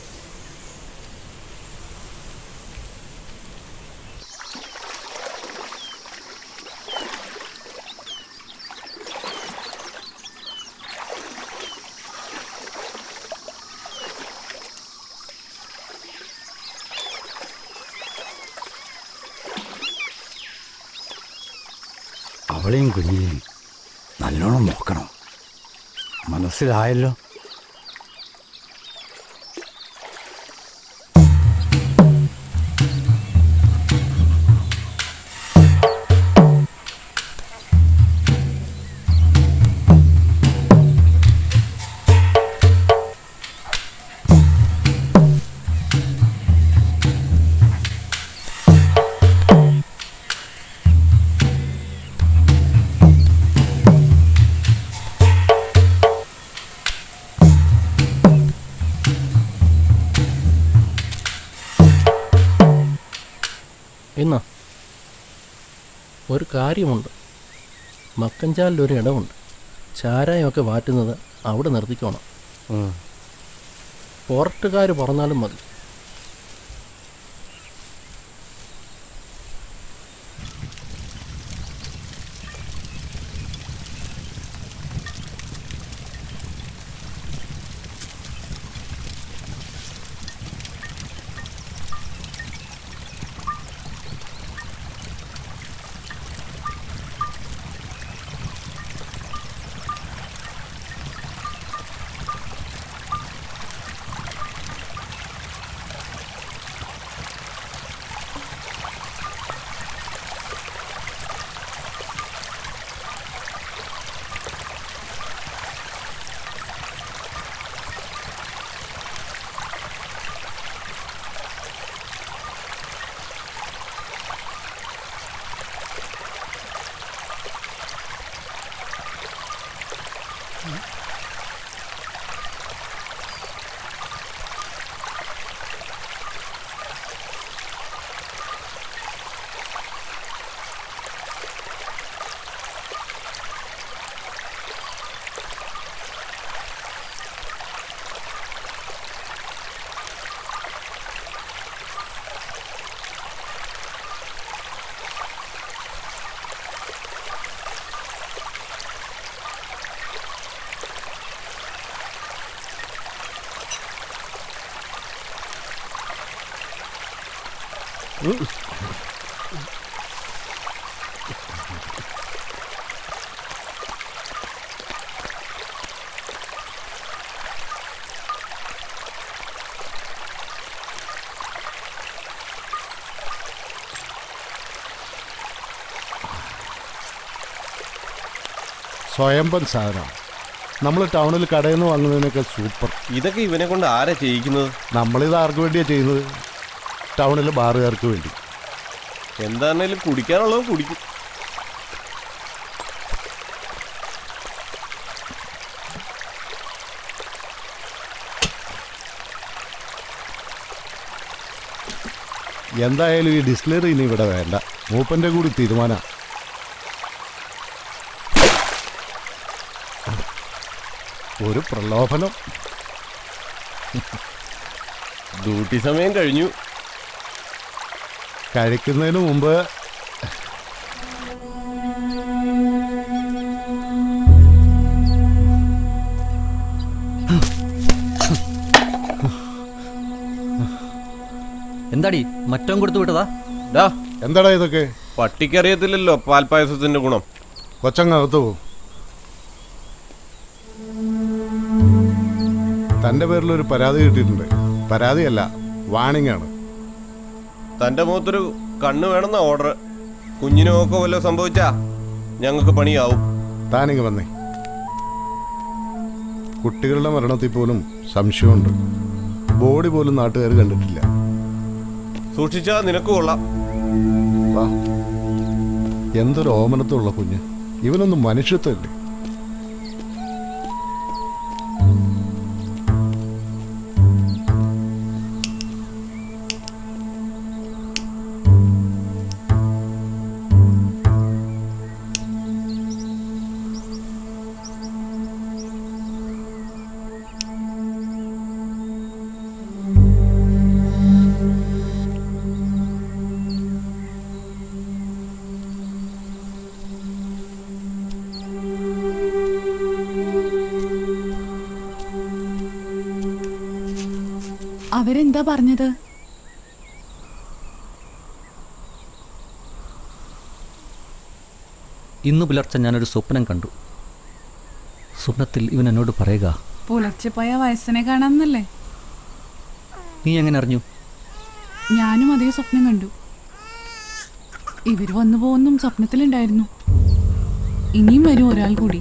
അവളെയും കുഞ്ഞിനെയും നല്ലോണം നോക്കണം. മനസ്സിലായല്ലോ? എന്നാ ഒരു കാര്യമുണ്ട്. മക്കഞ്ചാലിലൊരു ഇടമുണ്ട്. ചാരായമൊക്കെ വാറ്റുന്നത് അവിടെ നിർത്തിക്കോണം. ഫോറസ്റ്റുകാർ പറഞ്ഞാലും മതി. സ്വയംഭൻ സാധനം. നമ്മൾ ടൗണിൽ കടയിൽ നിന്ന് വാങ്ങുന്നതിനൊക്കെ സൂപ്പർ. ഇതൊക്കെ ഇവനെ കൊണ്ട് ആരാ ചെയ്യിക്കുന്നത്? നമ്മളിത് ആർക്ക് വേണ്ടിയാണ് ചെയ്യുന്നത്? ടൗണിലെ ബാറുകാർക്ക് വേണ്ടി. എന്താണേലും കുടിക്കാനുള്ളത് കുടിക്കും. എന്തായാലും ഈ ഡിസ്റ്റിലറി ഇനി ഇവിടെ വേണ്ട. മൂപ്പൻ്റെ കൂടി തീരുമാനം. ഒരു പ്രലോഭനം. ഡ്യൂട്ടി സമയം കഴിഞ്ഞു. കഴിക്കുന്നതിന് മുമ്പ് എന്താടി മറ്റം കൊടുത്തു വിട്ടതാ? എന്താടാ ഇതൊക്കെ? പട്ടിക്കറിയത്തില്ലല്ലോ പാൽപ്പായസത്തിന്റെ ഗുണം. കൊച്ചങ്ങകത്ത് പോവും. തൻ്റെ പേരിലൊരു പരാതി കിട്ടിയിട്ടുണ്ട്. പരാതിയല്ല, വാണിംഗ് ആണ്. തൻ്റെ മുഖത്തൊരു കണ്ണ് വേണമെന്ന ഓർഡർ. കുഞ്ഞിനൊക്കെ വല്ലതും സംഭവിച്ചാ ഞങ്ങൾക്ക് പണിയാവും. താനിങ്ങ് വന്നേ. കുട്ടികളുടെ മരണത്തിൽ പോലും സംശയമുണ്ട്. ബോഡി പോലും നാട്ടുകാർ കണ്ടിട്ടില്ല. സൂക്ഷിച്ചാ നിനക്ക് കൊള്ളാം. വാ. എന്തൊരു ഓമനത്തുള്ള കുഞ്ഞ്. ഇവനൊന്നും മനുഷ്യത്വല്ലേ. അവരെന്താ പറഞ്ഞത്? ഇന്ന് പുലർച്ചെ ഞാനൊരു സ്വപ്നം കണ്ടു. സ്വപ്നത്തിൽ ഇവൻ എന്നോട് പറയുക, പുലർച്ചെ പോയ വയസ്സിനെ കാണാമെന്നല്ലേ? നീ എങ്ങനെ അറിഞ്ഞു? ഞാനും അതേ സ്വപ്നം കണ്ടു. ഇവര് വന്നു പോകുന്നും സ്വപ്നത്തിലുണ്ടായിരുന്നു. ഇനിയും വരും ഒരാൾ കൂടി.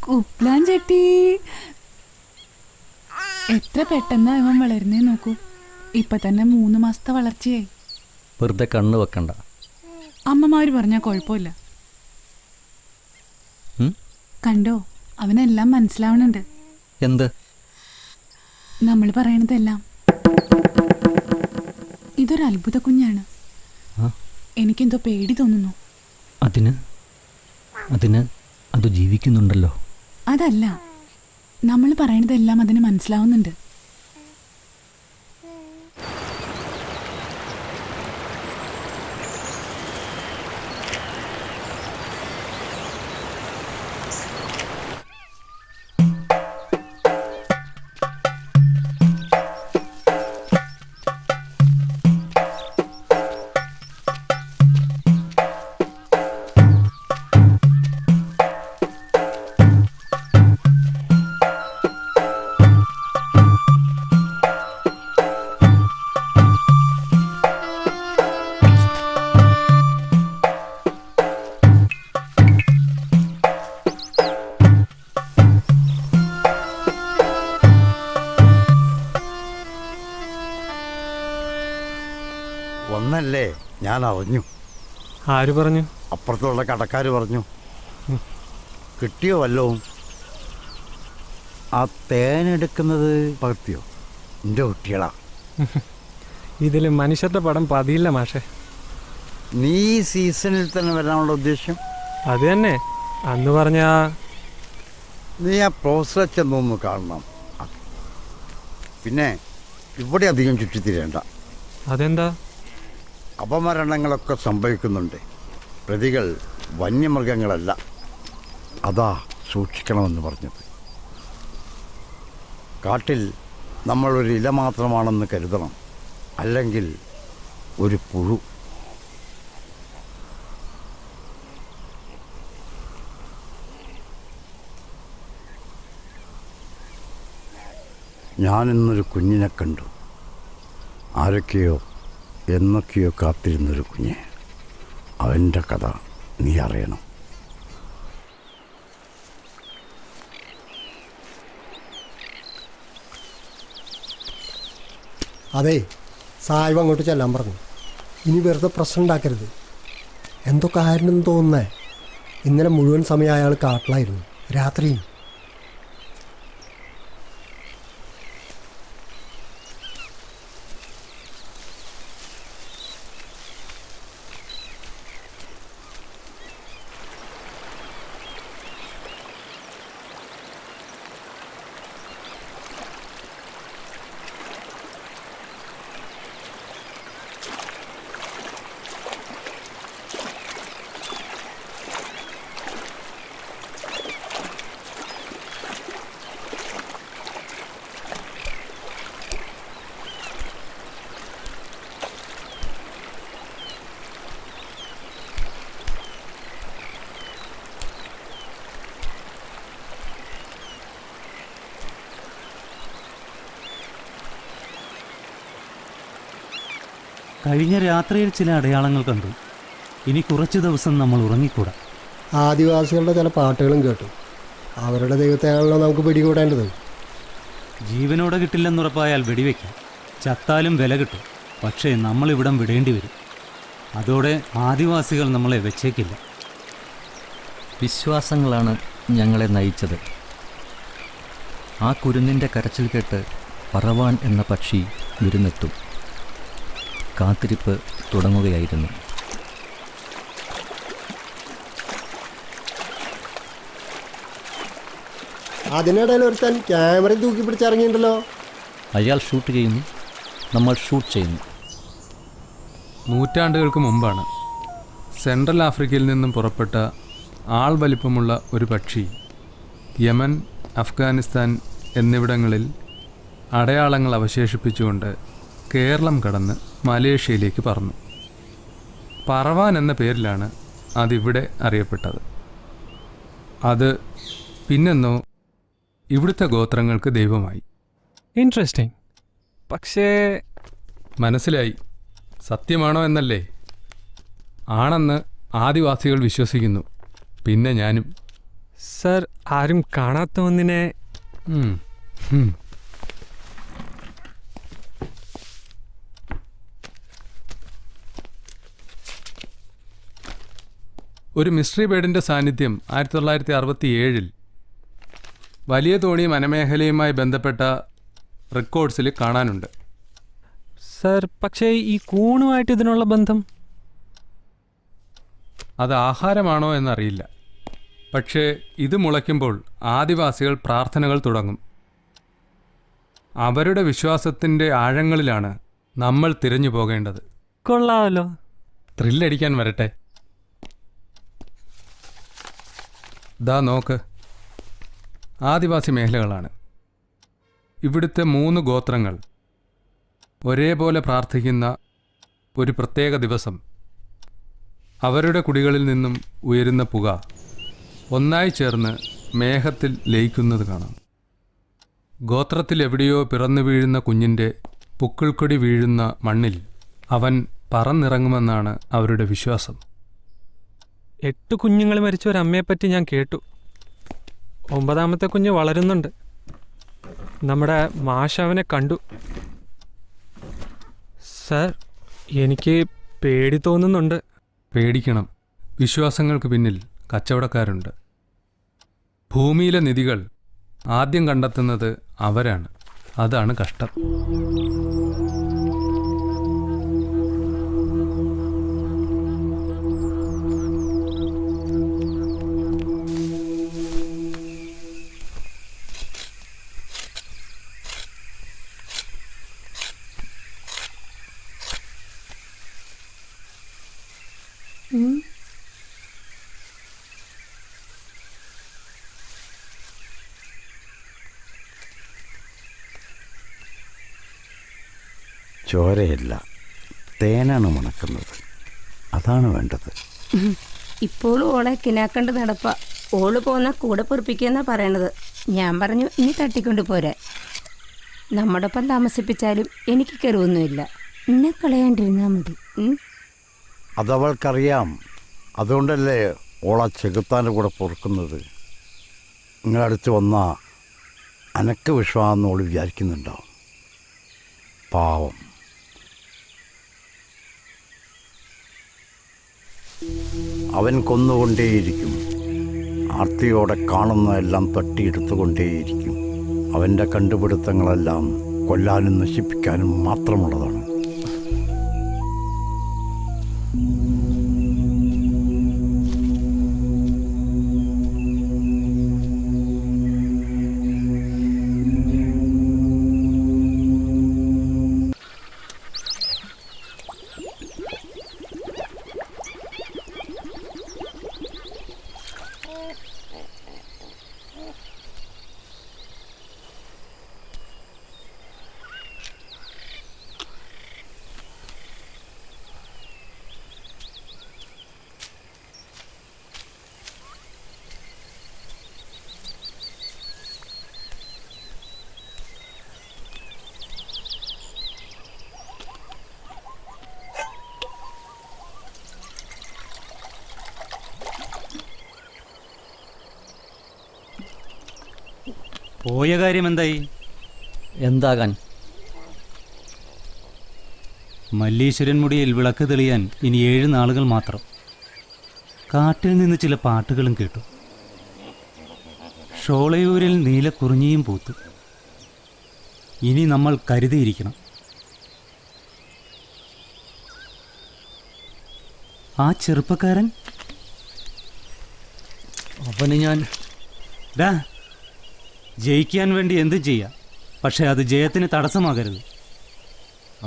കുപ്ലാൻ ചെട്ടി, എത്ര പെട്ടെന്നാ ഇവൻ വളരുന്നേ നോക്കൂ. ഇപ്പൊ തന്നെ 3 മാസത്തെ വളർച്ചയായി. വെറുതെ കണ്ണു വെക്കണ്ട. അമ്മമാര് പറഞ്ഞാൽ കുഴപ്പമില്ല. കണ്ടോ, അവനെല്ലാം മനസ്സിലാവണുണ്ട്. എന്ത്? നമ്മൾ പറയണതെല്ലാം. ഇതൊരു അത്ഭുത കുഞ്ഞാണ്. എനിക്കെന്തോ പേടി തോന്നുന്നു. അതിന് അത് ജീവിക്കുന്നുണ്ടല്ലോ. അതല്ല, നമ്മൾ പറയണതെല്ലാം അതിന് മനസ്സിലാവുന്നുണ്ട്. ഒന്നല്ലേ ഞാൻ അറിഞ്ഞു. ആര് പറഞ്ഞു? അപ്പുറത്തുള്ള കടക്കാർ പറഞ്ഞു. കിട്ടിയോ വല്ലവും? ആ തേനെടുക്കുന്നത് പകർത്തിയോ? എൻ്റെ കുട്ടികളാ. ഇതിൽ മനുഷ്യരുടെ പടം പതിയില്ല മാഷെ. നീ സീസണിൽ തന്നെ വരാനുള്ള ഉദ്ദേശം? അത് തന്നെ. അന്ന് പറഞ്ഞ നീ ആ പ്രൊഫസറെ ചെന്നൊന്ന് കാണണം. പിന്നെ ഇവിടെ അധികം ചുറ്റിത്തിരേണ്ട. അതെന്താ? അപമരണങ്ങളൊക്കെ സംഭവിക്കുന്നുണ്ട്. പ്രതികൾ വന്യമൃഗങ്ങളല്ല. അതാ സൂക്ഷിക്കണമെന്ന് പറഞ്ഞത്. കാട്ടിൽ നമ്മളൊരു ഇല മാത്രമാണെന്ന് കരുതണം, അല്ലെങ്കിൽ ഒരു പുഴു. ഞാനിന്നൊരു കുഞ്ഞിനെ കണ്ടു. ആരൊക്കെയോ എന്നൊക്കെയോ കാത്തിരുന്നൊരു കുഞ്ഞ്. അവൻ്റെ കഥ നീ അറിയണം. അതെ, സായിബ് അങ്ങോട്ട് ചെല്ലാൻ പറഞ്ഞു. ഇനി വെറുതെ പ്രശ്നം ഉണ്ടാക്കരുത്. എന്തോ കാര്യം തോന്നുന്നേ. ഇന്നലെ മുഴുവൻ സമയം അയാൾ കാട്ടിലായിരുന്നു, രാത്രിയും. കഴിഞ്ഞ രാത്രിയിൽ ചില അടയാളങ്ങൾ കണ്ടു. ഇനി കുറച്ച് ദിവസം നമ്മൾ ഉറങ്ങിക്കൂടാ. ആദിവാസികളുടെ ചില പാട്ടുകളും കേട്ടു. അവരുടെ ദൈവത്തെയാണല്ലോ നമുക്ക് പിടികൂടേണ്ടത്. ജീവനോടെ കിട്ടില്ലെന്നുറപ്പായാൽ വെടിവെക്കാം. ചത്താലും വില കിട്ടും. പക്ഷേ നമ്മളിവിടം വിടേണ്ടി വരും. അതോടെ ആദിവാസികൾ നമ്മളെ വെച്ചേക്കില്ല. വിശ്വാസങ്ങളാണ് ഞങ്ങളെ നയിച്ചത്. ആ കുരുന്നിൻ്റെ കരച്ചിൽ കേട്ട് പറവാൻ എന്ന പക്ഷി വിരുന്നെത്തും. കാത്തിരിപ്പ് തുടങ്ങുകയായിരുന്നു. അതിനിടയിൽ ഒരുത്തൻ ക്യാമറ തൂക്കി പിടിച്ചിറങ്ങിയിട്ടുണ്ടല്ലോ. അയാൾ ഷൂട്ട് ചെയ്യുന്നു, നമ്മൾ ഷൂട്ട് ചെയ്യുന്നു. നൂറ്റാണ്ടുകൾക്ക് മുമ്പാണ് സെൻട്രൽ ആഫ്രിക്കയിൽ നിന്നും പുറപ്പെട്ട ആൾ വലിപ്പമുള്ള ഒരു പക്ഷി യമൻ, അഫ്ഗാനിസ്ഥാൻ എന്നിവിടങ്ങളിൽ അടയാളങ്ങൾ അവശേഷിപ്പിച്ചുകൊണ്ട് കേരളം കടന്ന് മലേഷ്യയിലേക്ക് പറന്നു. പറവാൻ എന്ന പേരിലാണ് അതിവിടെ അറിയപ്പെട്ടത്. അത് പിന്നെന്നോ ഇവിടുത്തെ ഗോത്രങ്ങൾക്ക് ദൈവമായി. ഇൻട്രസ്റ്റിംഗ്. പക്ഷേ മനസ്സിലായി. സത്യമാണോ എന്നല്ലേ? ആണെന്ന് ആദിവാസികൾ വിശ്വസിക്കുന്നു. പിന്നെ ഞാനും. സർ, ആരും കാണാത്ത ഒന്നിനെ ഒരു മിസ്റ്ററി ബേർഡിൻ്റെ സാന്നിധ്യം 1967 വലിയ തോണി വനമേഖലയുമായി ബന്ധപ്പെട്ട റെക്കോർഡ്സിൽ കാണാനുണ്ട്. സർ, പക്ഷേ ഈ കൂണുമായിട്ട് ഇതിനുള്ള ബന്ധം? അത് ആഹാരമാണോ എന്നറിയില്ല. പക്ഷേ ഇത് മുളയ്ക്കുമ്പോൾ ആദിവാസികൾ പ്രാർത്ഥനകൾ തുടങ്ങും. അവരുടെ വിശ്വാസത്തിൻ്റെ ആഴങ്ങളിലാണ് നമ്മൾ തിരഞ്ഞു പോകേണ്ടത്. കൊള്ളാമല്ലോ. ത്രില്ലടിക്കാൻ വരട്ടെ. ദാ നോക്ക്, ആദിവാസി മേഖലകളാണ്. ഇവിടുത്തെ 3 ഗോത്രങ്ങൾ ഒരേപോലെ പ്രാർത്ഥിക്കുന്ന ഒരു പ്രത്യേക ദിവസം അവരുടെ കുടികളിൽ നിന്നും ഉയരുന്ന പുക ഒന്നായി ചേർന്ന് മേഘത്തിൽ ലയിക്കുന്നത് കാണാം. ഗോത്രത്തിൽ എവിടെയോ പിറന്നു വീഴുന്ന കുഞ്ഞിൻ്റെ പുക്കിൾക്കൊടി വീഴുന്ന മണ്ണിൽ അവൻ പറന്നിറങ്ങുമെന്നാണ് അവരുടെ വിശ്വാസം. 8 കുഞ്ഞുങ്ങൾ മരിച്ച ഒരു അമ്മയെപ്പറ്റി ഞാൻ കേട്ടു. 9ാമത്തെ കുഞ്ഞ് വളരുന്നുണ്ട്. നമ്മുടെ മാഷ് അവനെ കണ്ടു. സർ, എനിക്ക് പേടി തോന്നുന്നുണ്ട്. പേടിക്കണം. വിശ്വാസങ്ങൾക്ക് പിന്നിൽ കച്ചവടക്കാരുണ്ട്. ഭൂമിയിലെ നിധികൾ ആദ്യം കണ്ടെത്തുന്നത് അവരാണ്. അതാണ് കഷ്ടം. ചോരയല്ല, തേനാണ് മണക്കുന്നത്. അതാണ് വേണ്ടത്. ഇപ്പോഴും ഓളെ കിനാക്കണ്ട് നടപ്പ. ഓള് പോന്ന കൂടെ പൊറിപ്പിക്കുന്ന പറയണത്. ഞാൻ പറഞ്ഞു ഇനി തട്ടിക്കൊണ്ട് പോരാ. നമ്മടൊപ്പം താമസിപ്പിച്ചാലും എനിക്ക് കരുവൊന്നുമില്ല. എന്നെ കളയാണ്ടിരുന്നാൽ മതി. അതവൾക്കറിയാം. അതുകൊണ്ടല്ലേ ഓള ചെകുത്താൻ്റെ കൂടെ പൊറുക്കുന്നത്. നിങ്ങളടുത്ത് വന്നാൽ അനക്ക് വിഷമാണെന്ന് ഓൾ വിചാരിക്കുന്നുണ്ടോ? പാവം. അവൻ കൊന്നുകൊണ്ടേയിരിക്കും. ആർത്തിയോടെ കാണുന്നതെല്ലാം തട്ടിയെടുത്തുകൊണ്ടേയിരിക്കും. അവൻ്റെ കണ്ടുപിടുത്തങ്ങളെല്ലാം കൊല്ലാനും നശിപ്പിക്കാനും മാത്രമുള്ളതാണ്. പോയ കാര്യം എന്തായി? എന്താകാൻ? മല്ലീശ്വരൻ മുടിയിൽ വിളക്ക് തെളിയാൻ ഇനി 7 നാളുകൾ മാത്രം. കാട്ടിൽ നിന്ന് ചില പാട്ടുകളും കേട്ടു. ഷോളയൂരിൽ നീലക്കുറിഞ്ഞിയും പൂത്തു. ഇനി നമ്മൾ കരുതിയിരിക്കണം. ആ ചെറുപ്പക്കാരൻ അവന് ഞാൻ ജയിക്കാൻ വേണ്ടി എന്തും ചെയ്യാം, പക്ഷെ അത് ജയത്തിന് തടസ്സമാകരുത്.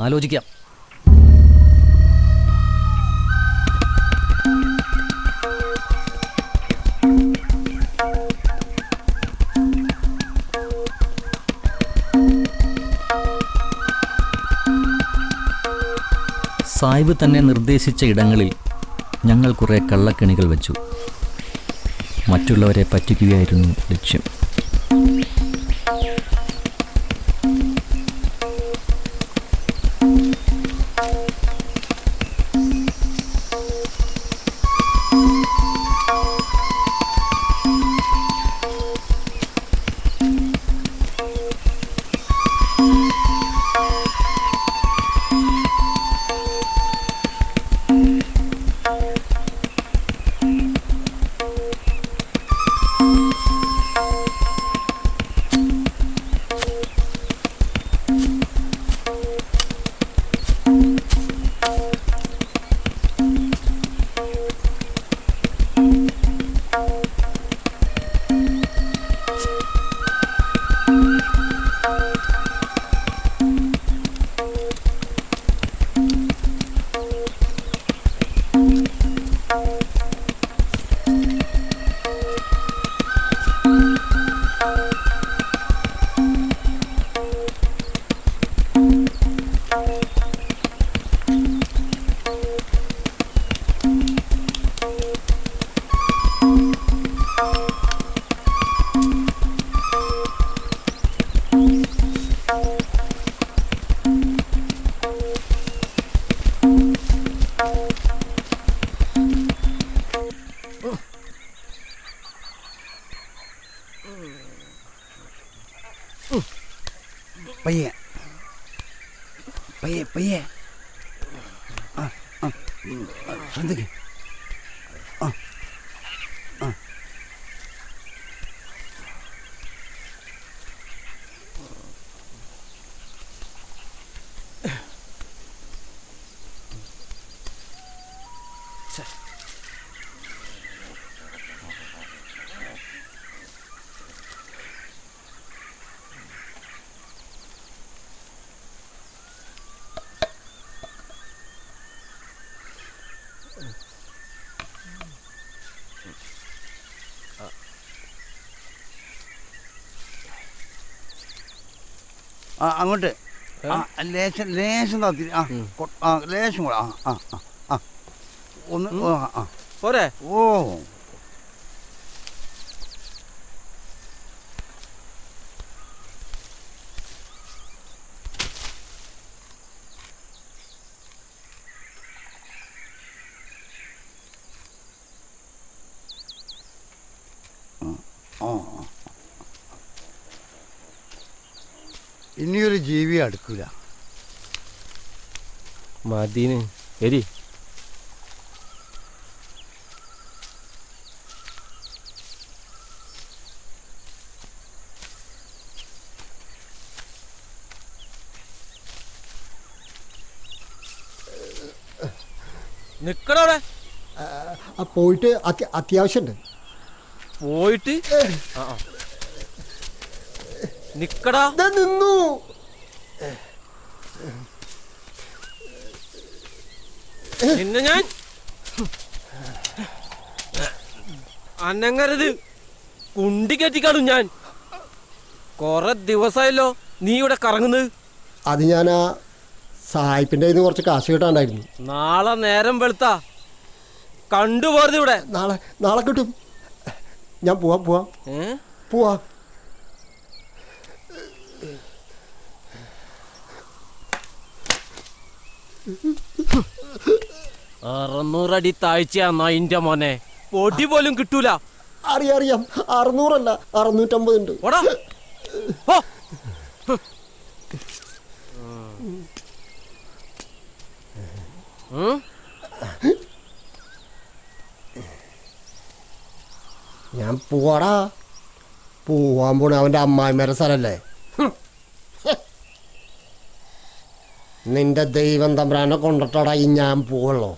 ആലോചിക്കാം. സായിബ് തന്നെ നിർദ്ദേശിച്ച ഇടങ്ങളിൽ ഞങ്ങൾ കുറേ കള്ളക്കെണികൾ വെച്ചു. മറ്റുള്ളവരെ പറ്റിക്കുകയായിരുന്നു ലക്ഷ്യം. പയ്യെ പയ്യെ പയ്യെ ശ്രദ്ധിക്ക്. അങ്ങോട്ട് ലേശം ലേശം താത്തി ലേശം കൂടെ ഒന്ന് പോരെ. ഓ ഇനിയൊരു ജീവി അടുക്കൂല. മദീന് എരി നിക്കടവിടെ. പോയിട്ട് അത്യാവശ്യമുണ്ട്. പോയിട്ട് നിക്കടാ. നിന്നു നിന്നെ ഞാൻ അനങ്ങരുത്, കുണ്ടി കെട്ടിക്കാടും ഞാൻ. കൊറേ ദിവസമായല്ലോ നീ ഇവിടെ കറങ്ങുന്നത്. അത് ഞാൻ ആ സായിപ്പിൻ്റെ കയ്യിൽ നിന്ന് കുറച്ച് കാശ് കിട്ടാണ്ടായിരുന്നു. നാളെ നേരം വെളുത്താ കണ്ടുപോരുത് ഇവിടെ. നാളെ കിട്ടും. ഞാൻ പോവാം. പോവാ. 600 അടി താഴ്ചയാ ഇന്റെ മോനെ. പൊടി പോലും കിട്ടൂല. അറിയാം 600 അല്ല 650 ഉണ്ട്. ഞാൻ പോവാടാ. പോവാൻ പോണ അവൻ്റെ അമ്മായിമാരെ സ്ഥലല്ലേ. നിന്റെ ദൈവം തമ്പുരാനെ കൊണ്ടിട്ടാടാ ഈ ഞാൻ പോവുള്ളൂ.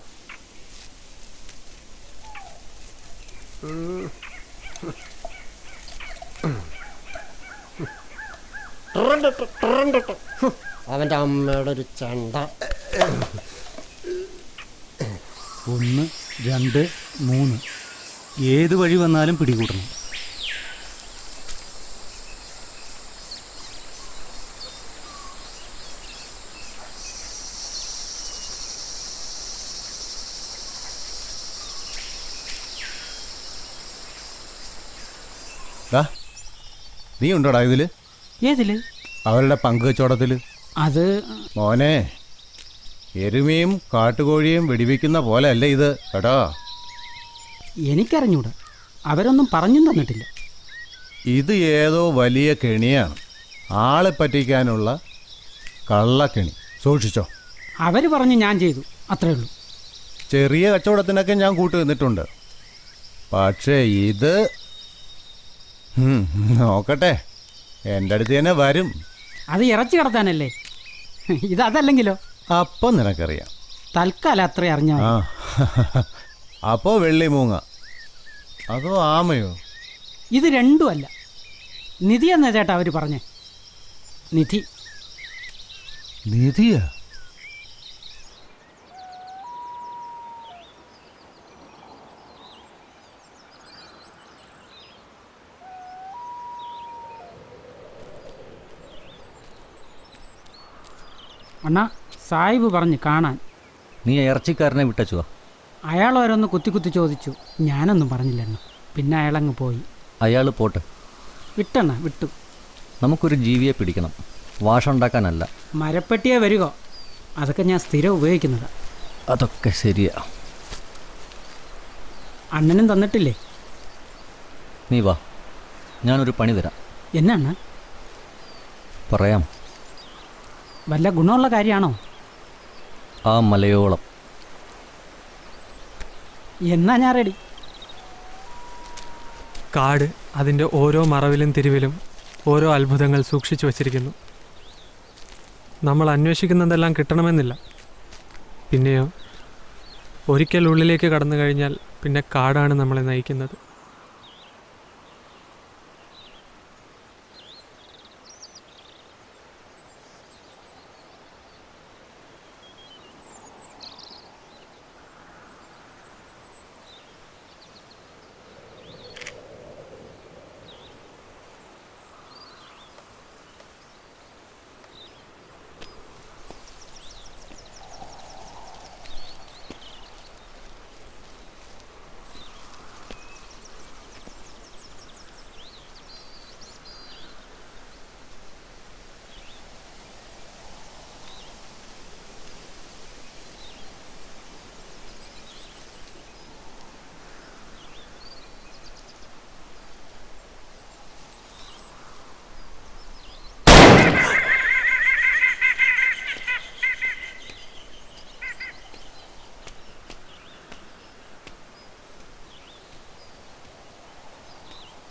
അവൻ്റെ അമ്മയുടെ ഒരു ചണ്ട. 1, 2, 3 ഏത് വഴി വന്നാലും പിടികൂട്ടണം. നീ ഉണ്ടോടാ ഇതില്? ഏതില്? അവരുടെ പങ്കുവച്ചോടത്തില്. അത് മോനെ, എരുമയും കാട്ടുകോഴിയും വെടിവെക്കുന്ന പോലെ അല്ല ഇത് കേട്ടോ. എനിക്കറിഞ്ഞൂടാ, അവരൊന്നും പറഞ്ഞു തന്നിട്ടില്ല. ഇത് ഏതോ വലിയ കെണിയാണ്, ആളെ പറ്റിക്കാനുള്ള കള്ളക്കെണി. സൂക്ഷിച്ചോ. അവർ പറഞ്ഞു, ഞാൻ ചെയ്തു, അത്രേ ഉള്ളൂ. ചെറിയ കച്ചവടത്തിനൊക്കെ ഞാൻ കൂട്ടു നിന്നിട്ടുണ്ട്, പക്ഷേ ഇത് നോക്കട്ടെ, എൻ്റെ അടുത്ത് തന്നെ വരും. അത് ഇറച്ചി കടത്താനല്ലേ, ഇതല്ലെങ്കിലോ? അപ്പം നിനക്കറിയാം. തൽക്കാലം അത്ര അറിഞ്ഞാൽ. ആ അപ്പോൾ വെള്ളിമൂങ്ങ അതോ ആമയോ? ഇത് രണ്ടുമല്ല, നിധി എന്നാ ചേട്ടാ അവർ പറഞ്ഞേ. നിധി. നിധിയാ? അണ്ണാ, സാഹിബ് പറഞ്ഞു കാണാൻ. നീ ഇറച്ചിക്കാരനെ വിട്ടച്ചുവാ. അയാൾ ഓരോന്ന് കുത്തി കുത്തി ചോദിച്ചു, ഞാനൊന്നും പറഞ്ഞില്ല അണ്ണ. പിന്നെ അയാളങ്ങ് പോയി. അയാൾ പോട്ടെ. വിട്ടണ്ണ, വിട്ടു. നമുക്കൊരു ജീവിയെ പിടിക്കണം, വാഷുണ്ടാക്കാനല്ല. മരപ്പെട്ടിയെ വരികോ, അതൊക്കെ ഞാൻ സ്ഥിരം ഉപയോഗിക്കുന്നതാ. അതൊക്കെ ശരിയാ. അണ്ണനും തന്നിട്ടില്ലേ? നീ വാ, ഞാനൊരു പണി തരാം. എന്നാണ്? പറയാം. വല്ല ഗുണമുള്ള കാര്യമാണോ? ആ മലയോളം. എന്നാ ഞാൻ റെഡി. കാട് അതിൻ്റെ ഓരോ മറവിലും തിരിവിലും ഓരോ അത്ഭുതങ്ങൾ സൂക്ഷിച്ചു വച്ചിരിക്കുന്നു. നമ്മൾ അന്വേഷിക്കുന്നതെല്ലാം കിട്ടണമെന്നില്ല. പിന്നെയോ, ഒരിക്കൽ ഉള്ളിലേക്ക് കടന്നു കഴിഞ്ഞാൽ പിന്നെ കാടാണ് നമ്മളെ നയിക്കുന്നത്.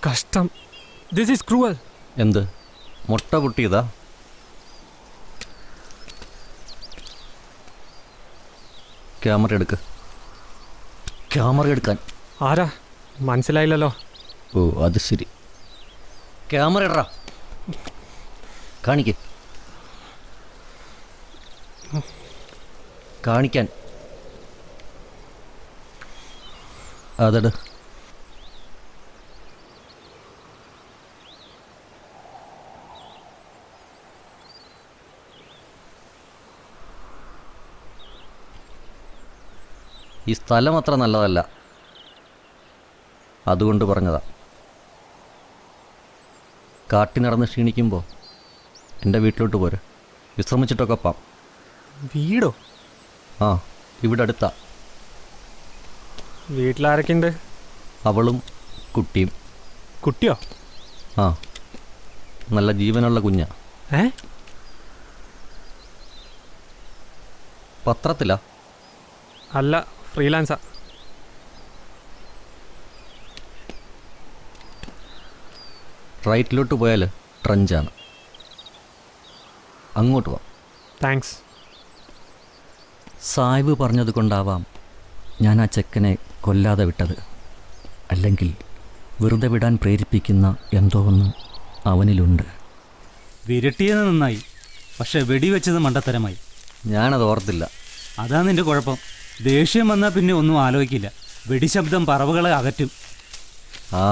കഷ്ടം. This is cruel. എന്ത് മുട്ട പൊട്ടിയതാ? ക്യാമറ എടുക്ക്. ക്യാമറ എടുക്കാൻ. ആരാ? മനസ്സിലായില്ലല്ലോ. ഓ അത് ശരി. ക്യാമറ ഇടറാ, കാണിക്ക്. കാണിക്കാൻ. അതെട്. ഈ സ്ഥലം അത്ര നല്ലതല്ല, അതുകൊണ്ട് പറഞ്ഞതാ. കാട്ടി നടന്ന് ക്ഷീണിക്കുമ്പോൾ എൻ്റെ വീട്ടിലോട്ട് പോര്, വിശ്രമിച്ചിട്ടൊക്കെ പോവാം. വീടോ? ആ, ഇവിടെ അടുത്താ. വീട്ടിലാരൊക്കെ ഉണ്ട്? അവളും കുട്ടിയും. കുട്ടിയോ? ആ, നല്ല ജീവനുള്ള കുഞ്ഞാ. ഏ പത്രത്തിലാ? അല്ല, ഫ്രീലാൻസാ. റൈറ്റിലോട്ട് പോയാൽ ട്രഞ്ചാണ്. അങ്ങോട്ട് പോവാം. താങ്ക്സ്. സായിബ് പറഞ്ഞത് കൊണ്ടാവാം ഞാൻ ആ ചെക്കനെ കൊല്ലാതെ വിട്ടത്. അല്ലെങ്കിൽ വെറുതെ വിടാൻ പ്രേരിപ്പിക്കുന്ന എന്തോ ഒന്ന് അവനിലുണ്ട്. വിരട്ടിയത് നന്നായി, പക്ഷെ വെടിവെച്ചത് മണ്ടത്തരമായി. ഞാനത് ഓർത്തില്ല. അതാ നിന്റെ കുഴപ്പം. ദേഷ്യം വന്നാൽ പിന്നെ ഒന്നും ആലോചിക്കില്ല. വെടിശബ്ദം പറവകളെ അകറ്റും. ആ,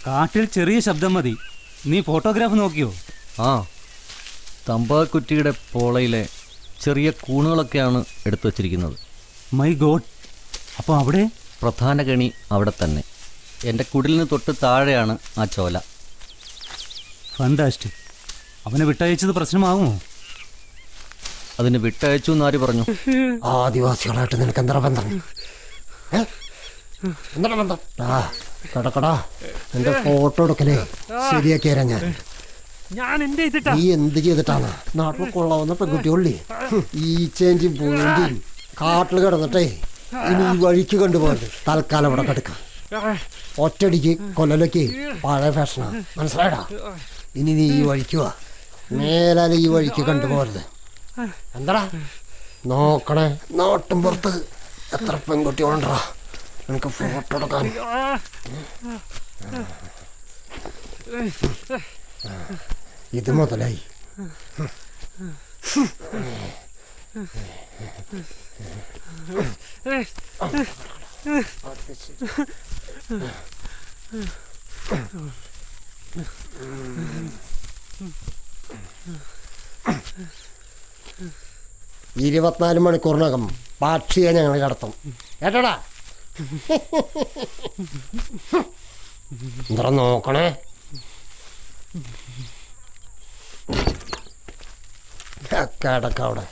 കാട്ടിൽ ചെറിയ ശബ്ദം മതി. നീ ഫോട്ടോഗ്രാഫ് നോക്കിയോ? ആ, തമ്പാക്കുറ്റിയുടെ പോളയിലെ ചെറിയ കൂണുകളൊക്കെയാണ് എടുത്തു വച്ചിരിക്കുന്നത്. My God! അപ്പോൾ അവിടെ പ്രധാന കെണി അവിടെ തന്നെ. എൻ്റെ കുടിലിന് തൊട്ട് താഴെയാണ് ആ ചോല. ഫണ്ടാസ്റ്റിക്. അവനെ വിട്ടയച്ചത് പ്രശ്നമാകുമോ? അതിന് വിട്ടയച്ചു എന്നാര് പറഞ്ഞു? ആദിവാസികളായിട്ട് നിനക്ക് എന്താ ബന്ധം? എന്താ ബന്ധം? കടക്കടാ, എന്റെ ഫോട്ടോ എടുക്കലേ ശരിയാക്കിയരാ ഞാൻ. നീ എന്ത് ചെയ്തിട്ടാണ് നാട്ടിൽ കൊള്ളാവുന്ന പെൺകുട്ടിയുള്ളി? ഈ ചേഞ്ചും പൂണ്ടിയും കാട്ടിൽ കിടന്നിട്ടേ ഇനി ഈ വഴിക്ക് കണ്ടുപോകരുത്. തൽക്കാലം ഇവിടെ കിടക്കാം. ഒറ്റടിക്ക് കൊല്ലലൊക്കെ പഴയ ഫാഷനാ, മനസ്സിലായടാ? ഇനി നീ ഈ വഴിക്ക് വാ. മേലാലെ ഈ വഴിക്ക് കണ്ടുപോകരുത്. എന്താടാ നോക്കണേ? നാട്ടും പുറത്ത് എത്ര പെൺകുട്ടികളുണ്ടാ എനിക്ക് ഫോട്ടോ എടുക്കാൻ? ഇത് മുതലായി. ഇരുപത്തിനാല് മണിക്കൂറിനകം പക്ഷിയെ ഞങ്ങൾ കടത്തും. കേട്ടടാ? എന്താ നോക്കണേ? കിടക്കവിടെ.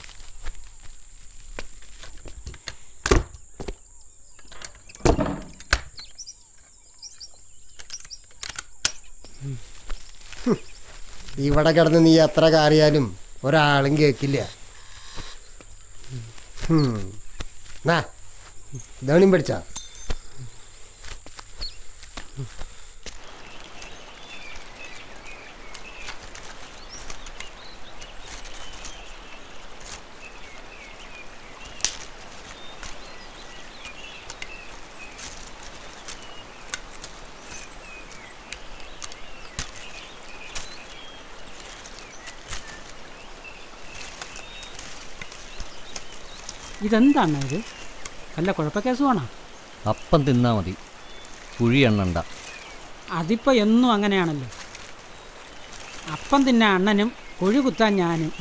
ഇവിടെ കിടന്ന് നീ എത്ര കാര്യാലും ഒരാളും കേൾക്കില്ല. ഇതാണും പഠിച്ച ഇതെന്താണ് ഇത്? അല്ല കുഴപ്പക്കേസുവാണോ? അപ്പം തിന്നാ മതി, കുഴി എണ്ണണ്ട. അതിപ്പോൾ എന്നും അങ്ങനെയാണല്ലോ. അപ്പം തിന്നാ അണ്ണനും കുഴി കുത്താൻ ഞാനും.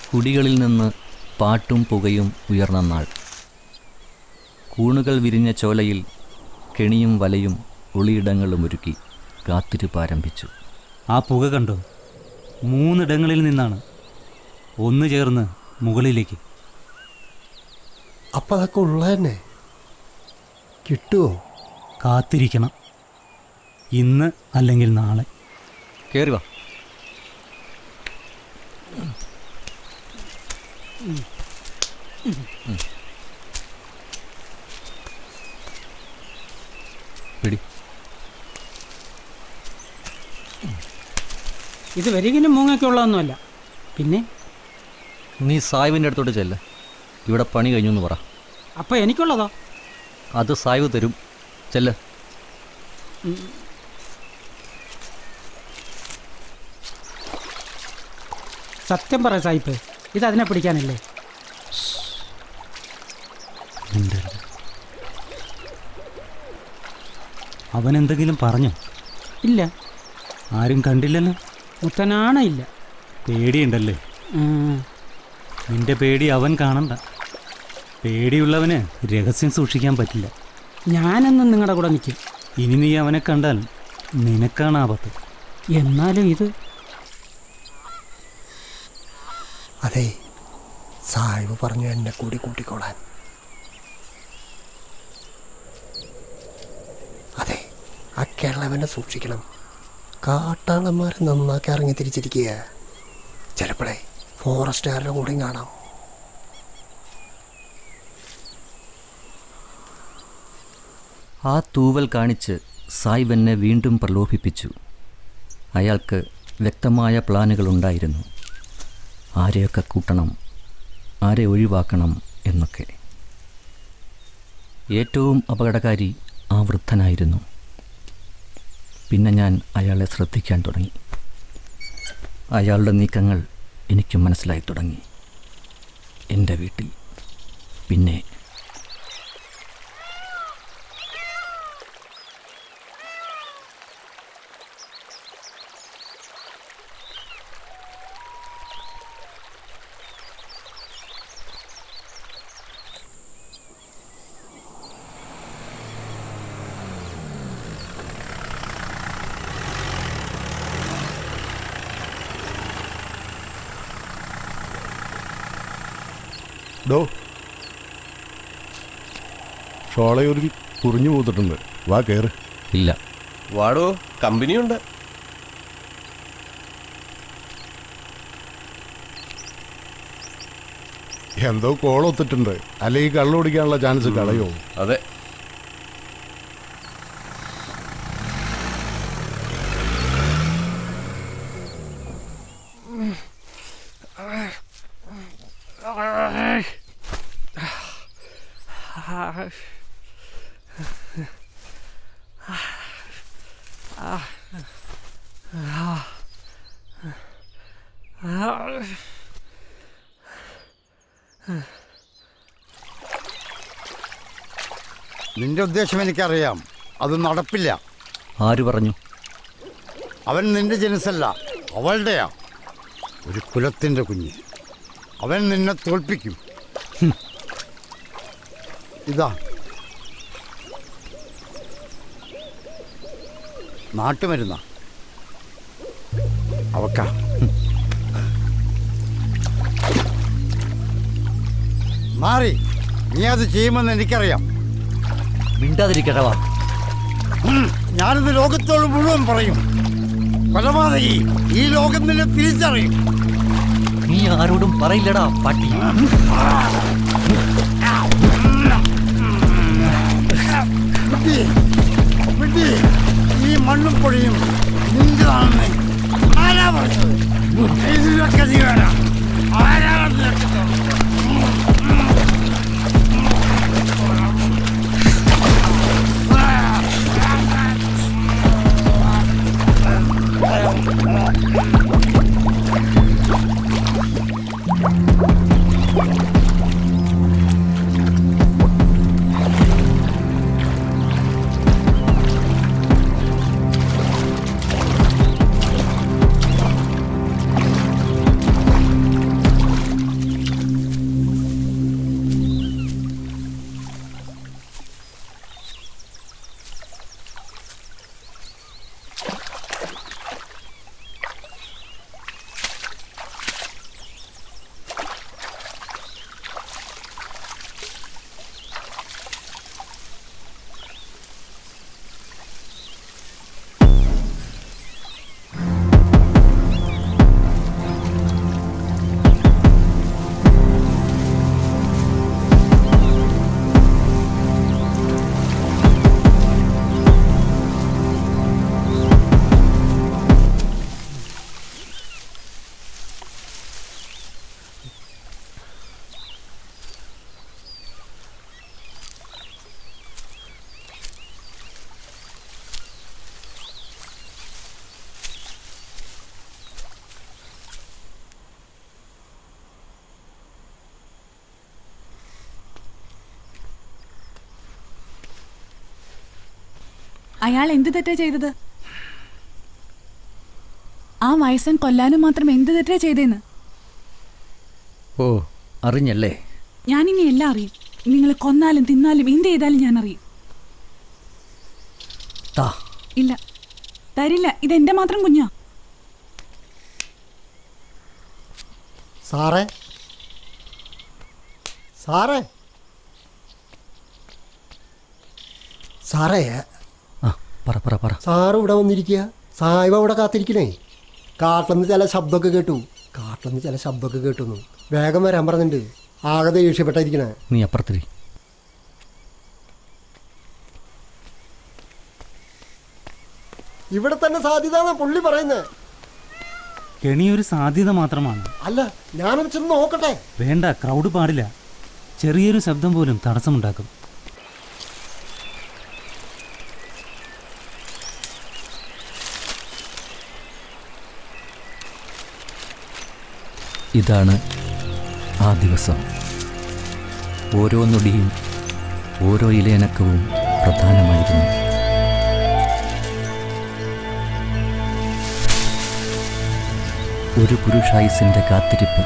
കുടികളിൽ നിന്ന് പാട്ടും പുകയും ഉയർന്ന നാൾ. കൂണുകൾ വിരിഞ്ഞ ചോലയിൽ കെണിയും വലയും ഒളിയിടങ്ങളും ഒരുക്കി കാത്തിരിപ്പാരംഭിച്ചു. ആ പുക കണ്ടോ? 3 ഇടങ്ങളിൽ നിന്നാണ്. ഒന്ന് ചേർന്ന് മുകളിലേക്ക്. അപ്പം അതൊക്കെ ഉള്ള തന്നെ കിട്ടുമോ? കാത്തിരിക്കണം. ഇന്ന് അല്ലെങ്കിൽ നാളെ. കയറി വാ. പിടി. ഇത് വരികിനും മൂങ്ങൊക്കെ ഉള്ളതൊന്നുമല്ല. പിന്നെ നീ സായിബിൻ്റെ അടുത്തോട്ട് ചെല്ല്. ഇവിടെ പണി കഴിഞ്ഞു എന്ന് പറ. അപ്പോൾ എനിക്കുള്ളതോ? അത് സായിബ് തരും. ചെല്ല്. സത്യം പറ സായിപ്പ്, ഇത് അതിനെ പിടിക്കാനല്ലേ? അവൻ എന്തെങ്കിലും പറഞ്ഞോ? ഇല്ല. ആരും കണ്ടില്ലല്ലോ. മുത്തനാണ ഇല്ല. പേടിയുണ്ടല്ലേ? നിന്റെ പേടി അവൻ കാണണ്ട. പേടിയുള്ളവന് രഹസ്യം സൂക്ഷിക്കാൻ പറ്റില്ല. ഞാനെന്നും നിങ്ങളുടെ കൂടെ നിൽക്കും. ഇനി നീ അവനെ കണ്ടാൽ നിനക്കാണ് ആപത്ത്. എന്നാലും ഇത് അതെ, സാഹിബ് പറഞ്ഞു എന്നെ കൂടി കൂട്ടിക്കോളാൻ. ആ കിളവനെ സൂക്ഷിക്കണം. കാട്ടാളന്മാരെ നന്നാക്കി ഇറങ്ങി തിരിച്ചിരിക്കുക. ചിലപ്പോഴേ ഫോറസ്റ്റുകാരുടെ കൂടെയും കാണാം. ആ തൂവൽ കാണിച്ച് സായിബ് എന്നെ വീണ്ടും പ്രലോഭിപ്പിച്ചു. അയാൾക്ക് വ്യക്തമായ പ്ലാനുകളുണ്ടായിരുന്നു. ആരെയൊക്കെ കൂട്ടണം, ആരെ ഒഴിവാക്കണം എന്നൊക്കെ. ഏറ്റവും അപകടകാരി ആ വൃദ്ധനായിരുന്നു. പിന്നെ ഞാൻ അയാളെ ശ്രദ്ധിക്കാൻ തുടങ്ങി. അയാളുടെ നീക്കങ്ങൾ എനിക്ക് മനസ്സിലായി തുടങ്ങി. എൻ്റെ വീട്ടിൽ പിന്നെ ഡോ ഷോളയൊരു കുറിഞ്ഞു പോത്തിട്ടുണ്ട്. വാ കയറ്. ഇല്ല. വാടോ, കമ്പനിയുണ്ട്. എന്തോ കോളൊത്തിട്ടുണ്ട്. അല്ലെങ്കിൽ കള്ളു കുടിക്കാനുള്ള ചാൻസ് കളയോ? അതെ. നിന്റെ ഉദ്ദേശം എനിക്കറിയാം. അത് നടപ്പില്ല. ആര് പറഞ്ഞു? അവൻ നിന്റെ ജനസല്ല, അവളുടെയാ. ഒരു കുലത്തിൻ്റെ കുഞ്ഞ്. അവൻ നിന്നെ തോൽപ്പിക്കും. ഇതാ നാട്ടുമരുന്ന അവക്ക. മാറി, നീ അത് ചെയ്യുമെന്ന് എനിക്കറിയാം. മിണ്ടാതിരിക്കടവാ. ഞാനിത് ലോകത്തോട് മുഴുവൻ പറയും. കൊലപാതകി, ഈ ലോകം നിന്നെ തിരിച്ചറിയും. നീ ആരോടും പറയില്ലടാ പട്ടി. ഈ മണ്ണും പൊടിയും നിന്റെതാണെന്ന് ആരാ പറഞ്ഞത്? ഇതിലൊക്കെ നീ വേണം. ആരാണ് അയാൾ എന്ത് തെറ്റാ ചെയ്തത്? ആ വയസ്സൻ കൊല്ലാനും മാത്രം എന്ത് തെറ്റാ ചെയ്തേന്ന്? ഓ, അറിഞ്ഞല്ലേ? ഞാനിനി എല്ലാം അറിയും. നിങ്ങൾ കൊന്നാലും തിന്നാലും എന്ത് ചെയ്താലും ഞാൻ അറിയും. ഇല്ല, തരില്ല. ഇതെന്റെ മാത്രം കുഞ്ഞാ. സാറേ, സാറേ, സാറേ, പറ പറ പറ. സാറ് ഇവിടെ വന്നിരിക്കുക, സാഹിബ് അവിടെ കാത്തിരിക്കണേ. കാട്ടിൽ ചില ശബ്ദമൊക്കെ കേട്ടു, വേഗം വരാൻ പറഞ്ഞിട്ടുണ്ട്. ആകെ ദേഷ്യപ്പെട്ടായിരിക്കണേ. നീ അപ്പുറത്തിരി. ഇവിടെ തന്നെ സാധ്യത പുള്ളി പറയുന്നത്. കെണിയൊരു സാധ്യത മാത്രമാണ്. അല്ല, ഞാനൊന്ന് ചെന്ന് നോക്കട്ടെ. വേണ്ട, ക്രൗഡ് പാടില്ല. ചെറിയൊരു ശബ്ദം പോലും തടസ്സമുണ്ടാക്കും. ഇതാണ് ആ ദിവസം. ഓരോ നൊടിയും ഓരോ ഇലയനക്കവും പ്രധാനമായിരുന്നു. ഒരു പുരുഷായുസിൻ്റെ കാത്തിരിപ്പ്.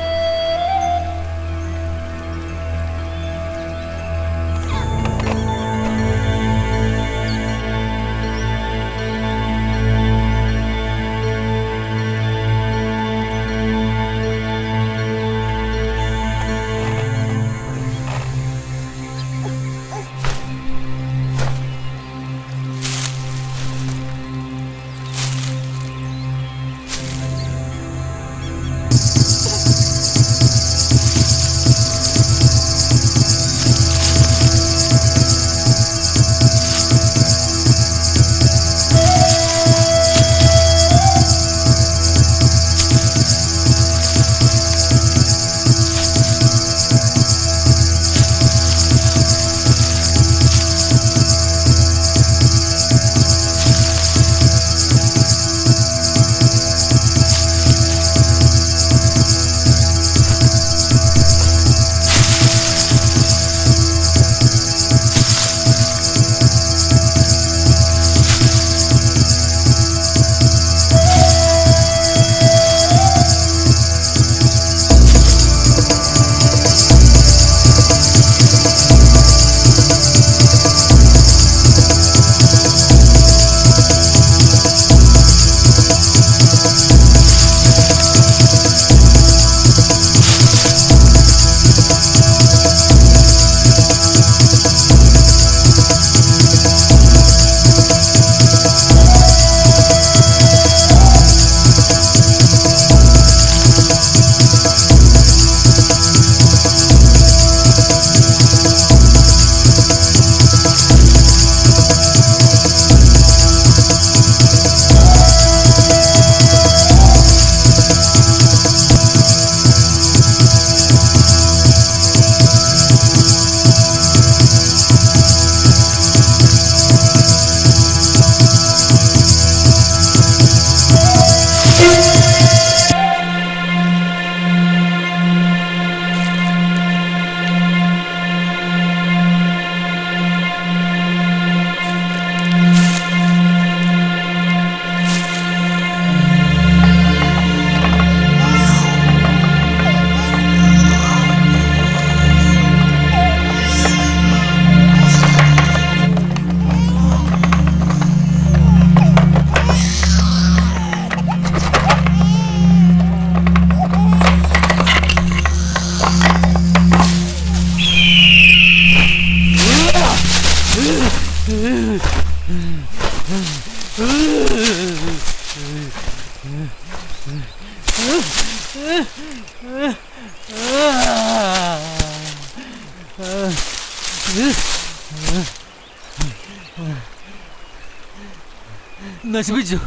നശിപ്പിച്ചു.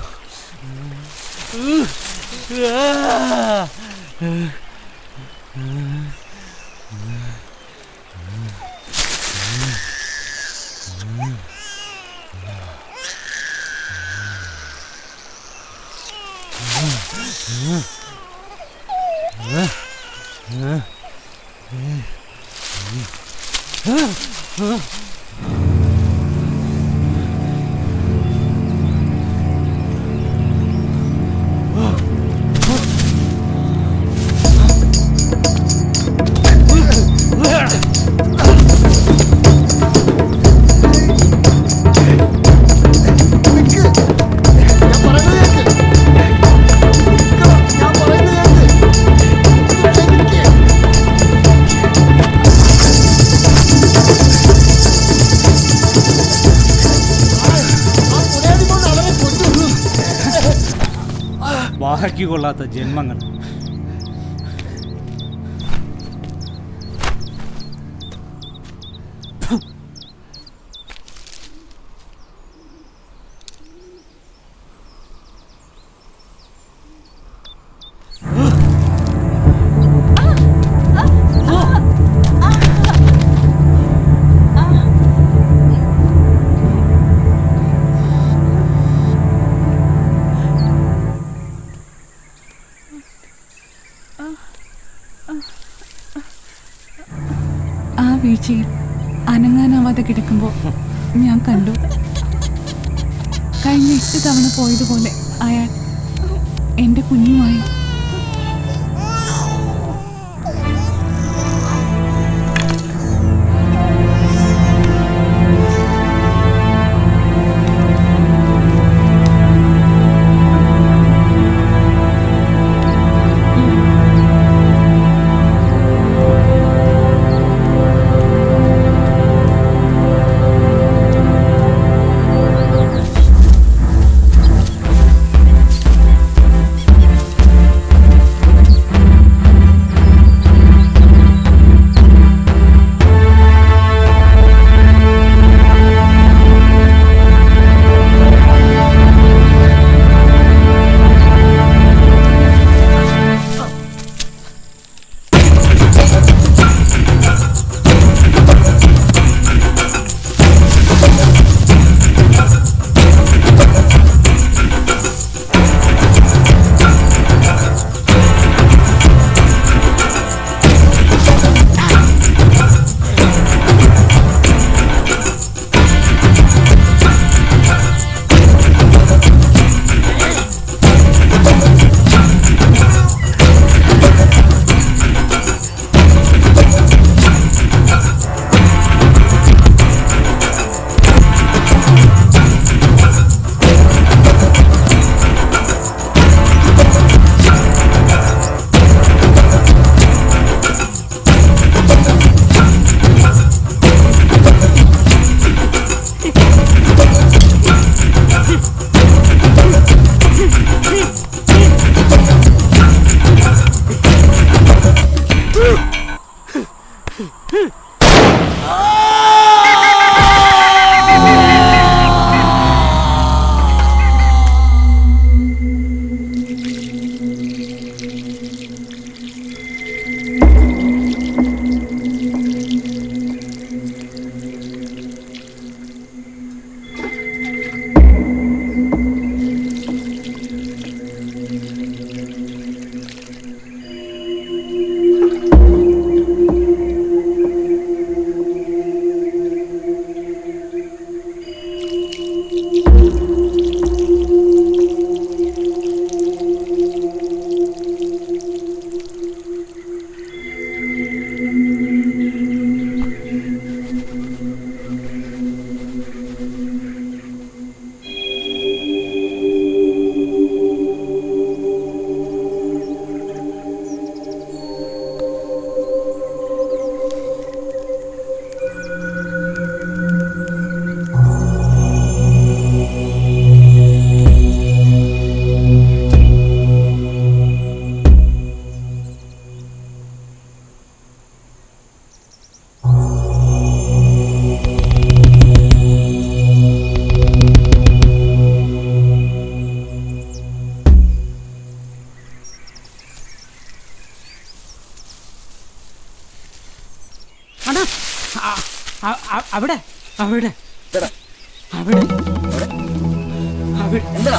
ബുദ്ധിക്ക് കൊള്ളാത്ത ജന്മങ്ങൾ. ആ വീഴ്ചയിൽ അനങ്ങാനാവാതെ കിടക്കുമ്പോൾ ഞാൻ കണ്ടു, കഴിഞ്ഞ 8 തവണ പോയതുപോലെ അയാൾ എൻ്റെ കുഞ്ഞുമായി. അവിടെ അവിടെ അവിടെ എന്താ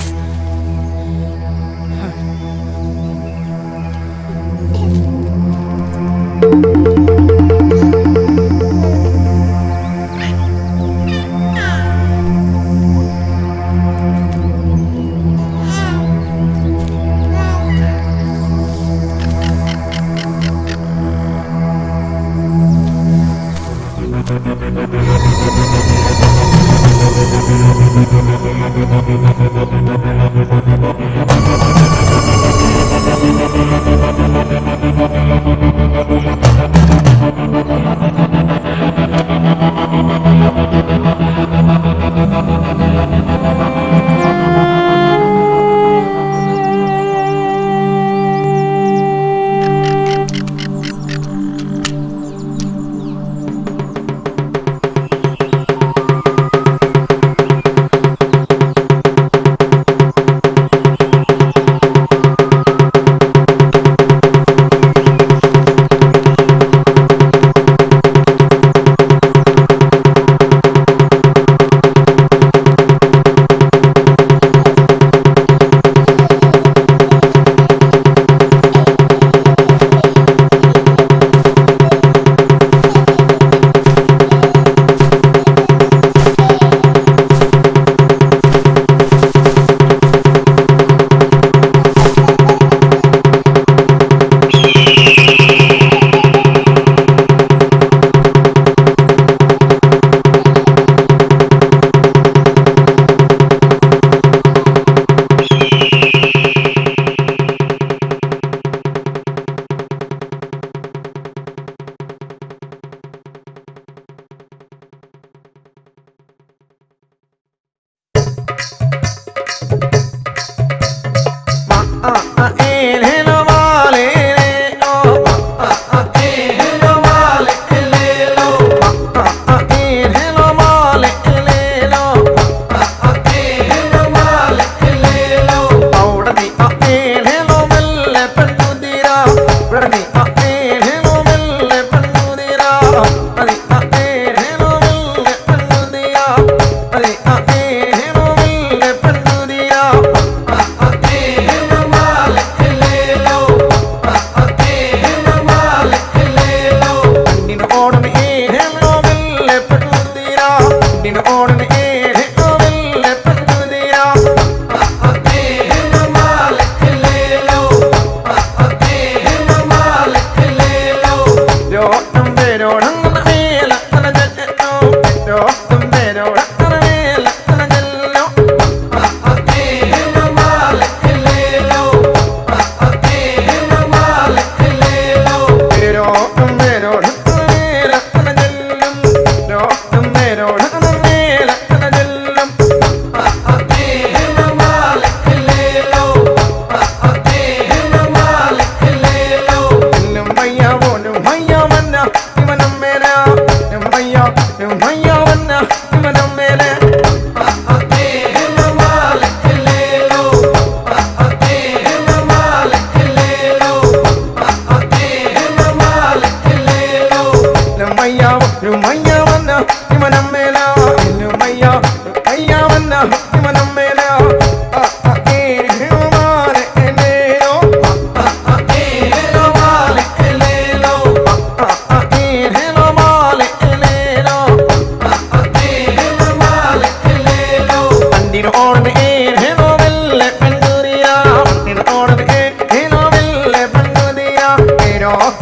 Pero